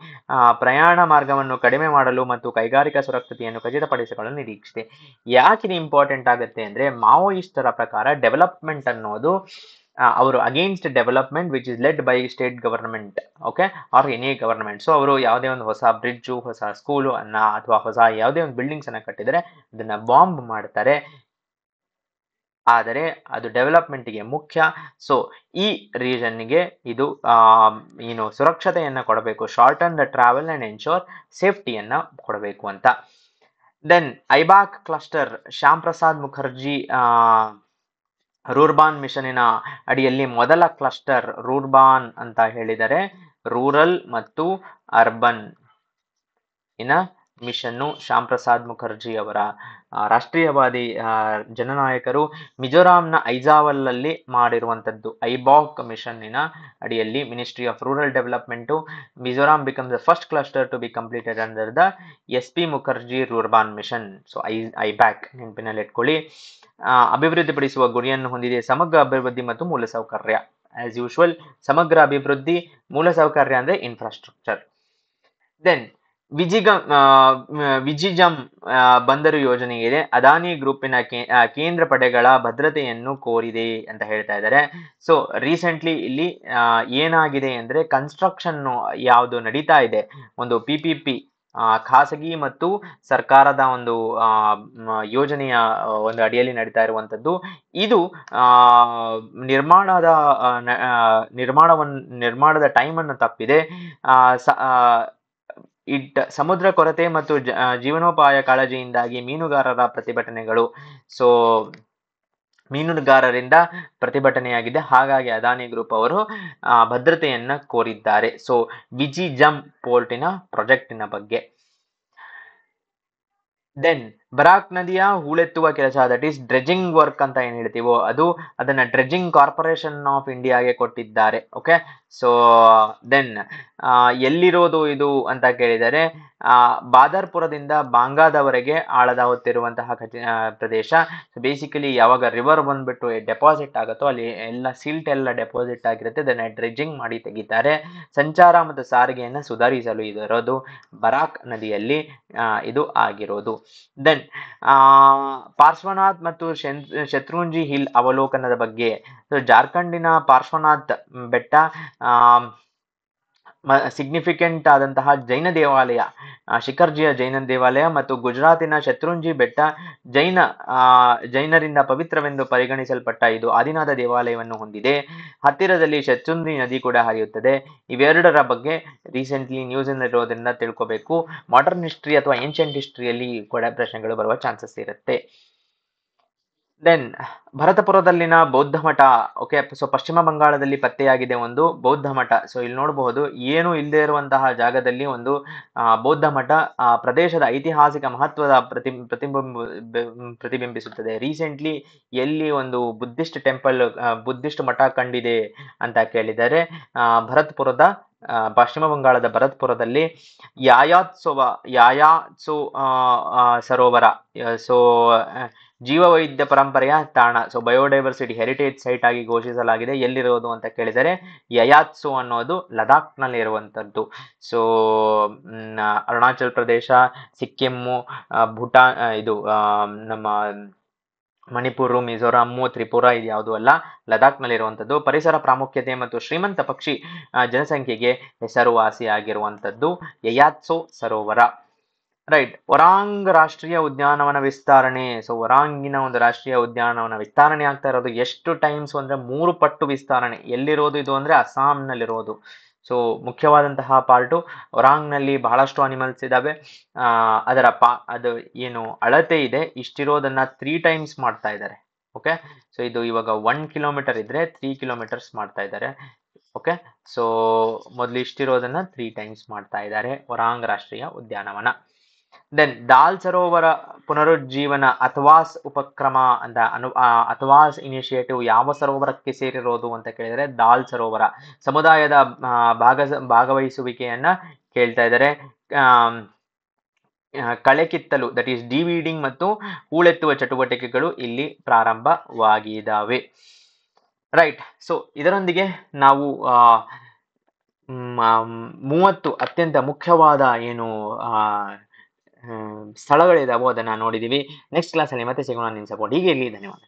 Speaker 1: ಪ್ರಯಾಣ ಮಾರ್ಗವನ್ನು ಕಡಿಮೆ ಮಾಡಲು ಮತ್ತು ಕೈಗಾರಿಕಾ ಸುರಕ್ಷತೆಯನ್ನು ಖಚಿತಪಡಿಸಿಕೊಳ್ಳಲು ನಿರೀಕ್ಷಿಸಿದೆ. ಯಾಕೆ ಇದು ಇಂಪಾರ್ಟೆಂಟ್ ಆಗುತ್ತೆ ಅಂದ್ರೆ ಮಾವೋಯಿಸ್ಟರ ಪ್ರಕಾರ ಡೆವಲಪ್ಮೆಂಟ್ ಅನ್ನೋದು ಅವರು against development which is led by state government, okay, or any government. So ಅವರು ಯಾವುದೇ ಒಂದು ಹೊಸ ಬ್ರಿಡ್ಜು, ಹೊಸ ಸ್ಕೂಲು ಅಥವಾ ಹೊಸ ಯಾವುದೇ ಒಂದು ಬಿಲ್ಡಿಂಗ್ಸ್ ಅನ್ನ ಕಟ್ಟಿದರೆ ಅದನ್ನ ಬಾಂಬ್ ಮಾಡ್ತಾರೆ. ಆದರೆ ಅದು ಡೆವಲಪ್ಮೆಂಟ್ಗೆ ಮುಖ್ಯ. ಸೊ ಈ ರೀಜನ್ಗೆ ಇದು ಸುರಕ್ಷತೆಯನ್ನ ಕೊಡಬೇಕು, shorten the travel and ensure ಸೇಫ್ಟಿಯನ್ನ ಕೊಡಬೇಕು ಅಂತ. Then Aibawk cluster Shyam Prasad Mukherjee rurban ಮಿಷನ್ನಿನ ಅಡಿಯಲ್ಲಿ ಮೊದಲ ಕ್ಲಸ್ಟರ್ ರೂರ್ಬಾನ್ ಅಂತ ಹೇಳಿದರೆ ರೂರಲ್ ಮತ್ತು ಅರ್ಬನ್ ಇನ ಮಿಷನ್ನು ಶ್ಯಾಮ್ ಪ್ರಸಾದ್ ಮುಖರ್ಜಿ ಅವರ ರಾಷ್ಟ್ರೀಯವಾದಿ ಜನನಾಯಕರು ಮಿಜೋರಾಂನ ಐಜಾವಲ್ ಅಲ್ಲಿ ಮಾಡಿರುವಂತದ್ದು. ಐಬಾಕ್ ಮಿಷನ್ನಿನ ಅಡಿಯಲ್ಲಿ ministry of rural development Mizoram become the first cluster to be completed under the SP Mukherjee rurban mission. So Aibawk ನೆನಪಿನಲ್ಲಿ ಇಟ್ಕೊಳ್ಳಿ. ಅಭಿವೃದ್ಧಿಪಡಿಸುವ ಗುರಿಯನ್ನು ಹೊಂದಿದೆ. ಸಮಗ್ರ ಅಭಿವೃದ್ಧಿ ಮತ್ತು ಮೂಲಸೌಕರ್ಯ. ಆಸ್ ಯೂಶುವಲ್ ಸಮಗ್ರ ಅಭಿವೃದ್ಧಿ, ಮೂಲಸೌಕರ್ಯ ಅಂದ್ರೆ ಇನ್ಫ್ರಾಸ್ಟ್ರಕ್ಚರ್. ದೆನ್ ವಿಜಿಜಂ ಬಂದರು ಯೋಜನೆ ಇದೆ. ಅದಾನಿ ಗ್ರೂಪಿನ ಕೇಂದ್ರ ಪಡೆಗಳ ಭದ್ರತೆಯನ್ನು ಕೋರಿದೆ ಅಂತ ಹೇಳ್ತಾ ಇದ್ದಾರೆ. ಸೊ ರೀಸೆಂಟ್ಲಿ ಇಲ್ಲಿ ಏನಾಗಿದೆ ಅಂದ್ರೆ ಕನ್ಸ್ಟ್ರಕ್ಷನ್ ಯಾವುದು ನಡೀತಾ ಇದೆ, ಒಂದು PPP ಖಾಸಗಿ ಮತ್ತು ಸರ್ಕಾರದ ಒಂದು ಯೋಜನೆಯ ಒಂದು ಅಡಿಯಲ್ಲಿ ನಡೀತಾ ಇರುವಂತದ್ದು. ಇದು ನಿರ್ಮಾಣದ ಟೈಮ್ ಅನ್ನು ತಪ್ಪಿದೆ. ಸಮುದ್ರ ಕೊರತೆ ಮತ್ತು ಜೀವನೋಪಾಯ ಕಾಳಜಿಯಿಂದಾಗಿ ಮೀನುಗಾರರ ಪ್ರತಿಭಟನೆಗಳು. ಸೊ ಮೀನುಗಾರರಿಂದ ಪ್ರತಿಭಟನೆಯಾಗಿದೆ, ಹಾಗಾಗಿ ಅದಾನಿ ಗ್ರೂಪ್ ಅವರು ಭದ್ರತೆಯನ್ನ ಕೋರಿದ್ದಾರೆ. ಸೊ ವಿಜಿಜಂ ಪೋರ್ಟಿನ ಪ್ರಾಜೆಕ್ಟಿನ ಬಗ್ಗೆ. ದೆನ್ ಬರಾಕ್ ನದಿಯ ಹೂಳೆತ್ತುವ ಕೆಲಸ, ದಟ್ ಈಸ್ ಡ್ರೆಜಿಂಗ್ ವರ್ಕ್ ಅಂತ ಏನ್ ಹೇಳ್ತೀವೋ ಅದನ್ನ ಡ್ರೆಜಿಂಗ್ ಕಾರ್ಪೊರೇಷನ್ ಆಫ್ ಇಂಡಿಯಾಗೆ ಕೊಟ್ಟಿದ್ದಾರೆ. ಓಕೆ, ಸೊ ದೆನ್ ಎಲ್ಲಿರೋದು ಇದು ಅಂತ ಕೇಳಿದರೆ ಬಾದರ್ಪುರದಿಂದ ಬಾಂಗಾದವರೆಗೆ ಆಳದ ಪ್ರದೇಶ. ಬೇಸಿಕಲಿ ಯಾವಾಗ ರಿವರ್ ಬಂದ್ಬಿಟ್ಟು ಡೆಪಾಸಿಟ್ ಆಗುತ್ತೋ ಅಲ್ಲಿ ಎಲ್ಲ ಸಿಲ್ಟ್ ಎಲ್ಲ ಡೆಪಾಸಿಟ್ ಆಗಿರುತ್ತೆ, ಅದನ್ನ ಡ್ರೆಡ್ಜಿಂಗ್ ಮಾಡಿ ತೆಗಿತಾರೆ. ಸಂಚಾರ ಮತ್ತು ಸಾರಿಗೆಯನ್ನು ಸುಧಾರಿಸಲು ಇರೋದು ಬರಾಕ್ ನದಿಯಲ್ಲಿ ಇದು ಆಗಿರೋದು. ದೆನ್ ಪಾರ್ಶ್ವನಾಥ್ ಮತ್ತು ಶತ್ರುಂಜಿ ಹಿಲ್ ಅವಲೋಕನದ ಬಗ್ಗೆ. ಜಾರ್ಖಂಡಿನ ಪಾರ್ಶ್ವನಾಥ್ ಬೆಟ್ಟ ಸಿಗ್ನಿಫಿಕೆಂಟ್ ಆದಂತಹ ಜೈನ ದೇವಾಲಯ, ಶಿಖರ್ಜಿಯ ಜೈನ ದೇವಾಲಯ, ಮತ್ತು ಗುಜರಾತಿನ ಶತ್ರುಂಜಿ ಬೆಟ್ಟ ಜೈನರಿಂದ ಪವಿತ್ರವೆಂದು ಪರಿಗಣಿಸಲ್ಪಟ್ಟ ಇದು ಆದಿನಾಥ ದೇವಾಲಯವನ್ನು ಹೊಂದಿದೆ. ಹತ್ತಿರದಲ್ಲಿ ಶತ್ರುಂಜಿ ನದಿ ಕೂಡ ಹರಿಯುತ್ತದೆ. ಇವೆರಡರ ಬಗ್ಗೆ ರೀಸೆಂಟ್ಲಿ ನ್ಯೂಸ್ ಇರೋದ್ರಿಂದ ತಿಳ್ಕೋಬೇಕು. ಮಾಡರ್ನ್ ಹಿಸ್ಟ್ರಿ ಅಥವಾ ಏನ್ಷಿಯಂಟ್ ಹಿಸ್ಟ್ರಿಯಲ್ಲಿ ಕೂಡ ಪ್ರಶ್ನೆಗಳು ಬರುವ ಚಾನ್ಸಸ್ ಇರುತ್ತೆ. ದೆನ್ ಭರತಪುರದಲ್ಲಿನ ಬೌದ್ಧ ಮಠ. ಓಕೆ, ಸೊ ಪಶ್ಚಿಮ ಬಂಗಾಳದಲ್ಲಿ ಪತ್ತೆಯಾಗಿದೆ ಒಂದು ಬೌದ್ಧ ಮಠ. ಸೊ ಇಲ್ಲಿ ನೋಡಬಹುದು, ಏನು ಇಲ್ಲದೆ ಇರುವಂತಹ ಜಾಗದಲ್ಲಿ ಒಂದು ಬೌದ್ಧ ಮಠ ಪ್ರದೇಶದ ಐತಿಹಾಸಿಕ ಮಹತ್ವದ ಪ್ರತಿಬಿಂಬಿಸುತ್ತದೆ. ರೀಸೆಂಟ್ಲಿ ಎಲ್ಲಿ ಒಂದು ಬುದ್ಧಿಸ್ಟ್ ಟೆಂಪಲ್, ಬುದ್ಧಿಸ್ಟ್ ಮಠ ಕಂಡಿದೆ ಅಂತ ಕೇಳಿದರೆ ಭರತ್ಪುರದ ಪಶ್ಚಿಮ ಬಂಗಾಳದ ಭರತ್ಪುರದಲ್ಲಿ ಯಾಯಾತ್ಸು ಸರೋವರ. ಸೊ ಜೀವವೈದ್ಯ ಪರಂಪರೆಯ ತಾಣ, ಸೊ ಬಯೋಡೈವರ್ಸಿಟಿ ಹೆರಿಟೇಜ್ ಸೈಟ್ ಆಗಿ ಘೋಷಿಸಲಾಗಿದೆ. ಎಲ್ಲಿರೋದು ಅಂತ ಕೇಳಿದರೆ ಯಯಾತ್ಸು ಅನ್ನೋದು ಲದಾಖ್ನಲ್ಲಿ ಇರುವಂಥದ್ದು. ಸೊ ಅರುಣಾಚಲ್ ಪ್ರದೇಶ, ಸಿಕ್ಕಿಮ್ಮು, ಭೂಟಾನ್, ಇದು ನಮ್ಮ ಮಣಿಪುರ, ಮಿಜೋರಾಂ, ತ್ರಿಪುರ ಇದು ಯಾವುದೂ ಅಲ್ಲ, ಲದಾಖ್ನಲ್ಲಿರುವಂಥದ್ದು. ಪರಿಸರ ಪ್ರಾಮುಖ್ಯತೆ ಮತ್ತು ಶ್ರೀಮಂತ ಪಕ್ಷಿ ಜನಸಂಖ್ಯೆಗೆ ಹೆಸರುವಾಸಿಯಾಗಿರುವಂಥದ್ದು ಯಯಾತ್ಸು ಸರೋವರ. ರೈಟ್. ಒರಾಂಗ್ ರಾಷ್ಟ್ರೀಯ ಉದ್ಯಾನವನ ವಿಸ್ತರಣೆ. ಸೊ ಒರಾಂಗಿನ ಒಂದು ರಾಷ್ಟ್ರೀಯ ಉದ್ಯಾನವನ ವಿಸ್ತರಣೆ ಆಗ್ತಾ ಇರೋದು ಎಷ್ಟು ಟೈಮ್ಸ್ ಅಂದ್ರೆ 3 ಪಟ್ಟು ವಿಸ್ತರಣೆ. ಎಲ್ಲಿರೋದು ಇದು ಅಂದ್ರೆ ಅಸ್ಸಾಂನಲ್ಲಿರೋದು. ಸೊ ಮುಖ್ಯವಾದಂತಹ ಪಾರ್ಟು ಒರಾಂಗ್ನಲ್ಲಿ ಬಹಳಷ್ಟು ಅನಿಮಲ್ಸ್ ಇದಾವೆ. ಅದು ಏನು ಅಳತೆ ಇದೆ ಇಷ್ಟಿರೋದನ್ನ 3 ಟೈಮ್ಸ್ ಮಾಡ್ತಾ ಇದ್ದಾರೆ. ಓಕೆ, ಸೊ ಇದು ಇವಾಗ 1 ಕಿಲೋಮೀಟರ್ ಇದ್ರೆ 3 ಕಿಲೋಮೀಟರ್ಸ್ ಮಾಡ್ತಾ ಇದ್ದಾರೆ. ಓಕೆ, ಸೊ ಮೊದಲು ಇಷ್ಟಿರೋದನ್ನ 3 ಟೈಮ್ಸ್ ಮಾಡ್ತಾ ಇದ್ದಾರೆ ಒರಾಂಗ್ ರಾಷ್ಟ್ರೀಯ ಉದ್ಯಾನವನ. ದೆನ್ ದಾಲ್ ಸರೋವರ ಪುನರುಜ್ಜೀವನ ಅಥವಾಸ್ ಉಪಕ್ರಮ ಅಂತ ಅಥವಾಸ್ ಇನಿಷಿಯೇಟಿವ್ ಯಾವ ಸರೋವರಕ್ಕೆ ಸೇರಿರೋದು ಅಂತ ಕೇಳಿದರೆ ದಾಲ್ ಸರೋವರ. ಸಮುದಾಯದ ಭಾಗವಹಿಸುವಿಕೆಯನ್ನ ಕೇಳ್ತಾ ಇದ್ದಾರೆ. ಕಳೆ ಕಿತ್ತಲು, ದಟ್ ಈಸ್ ಡಿವೀಡಿಂಗ್ ಮತ್ತು ಹೂಳೆತ್ತುವ ಚಟುವಟಿಕೆಗಳು ಇಲ್ಲಿ ಪ್ರಾರಂಭವಾಗಿದ್ದಾವೆ. ರೈಟ್. ಸೊ ಇದರೊಂದಿಗೆ ನಾವು 30 ಅತ್ಯಂತ ಮುಖ್ಯವಾದ ಏನು ಸ್ಥಳಗಳಿದಾವೋ ಅದನ್ನ ನೋಡಿದೀವಿ. ನೆಕ್ಸ್ಟ್ ಕ್ಲಾಸಲ್ಲಿ ಮತ್ತೆ ಸಿಗೋಣ. ನಿಮ್ಮ ಸಪೋರ್ಟ್ ಹೀಗೆ ಇರಲಿ. ಧನ್ಯವಾದ.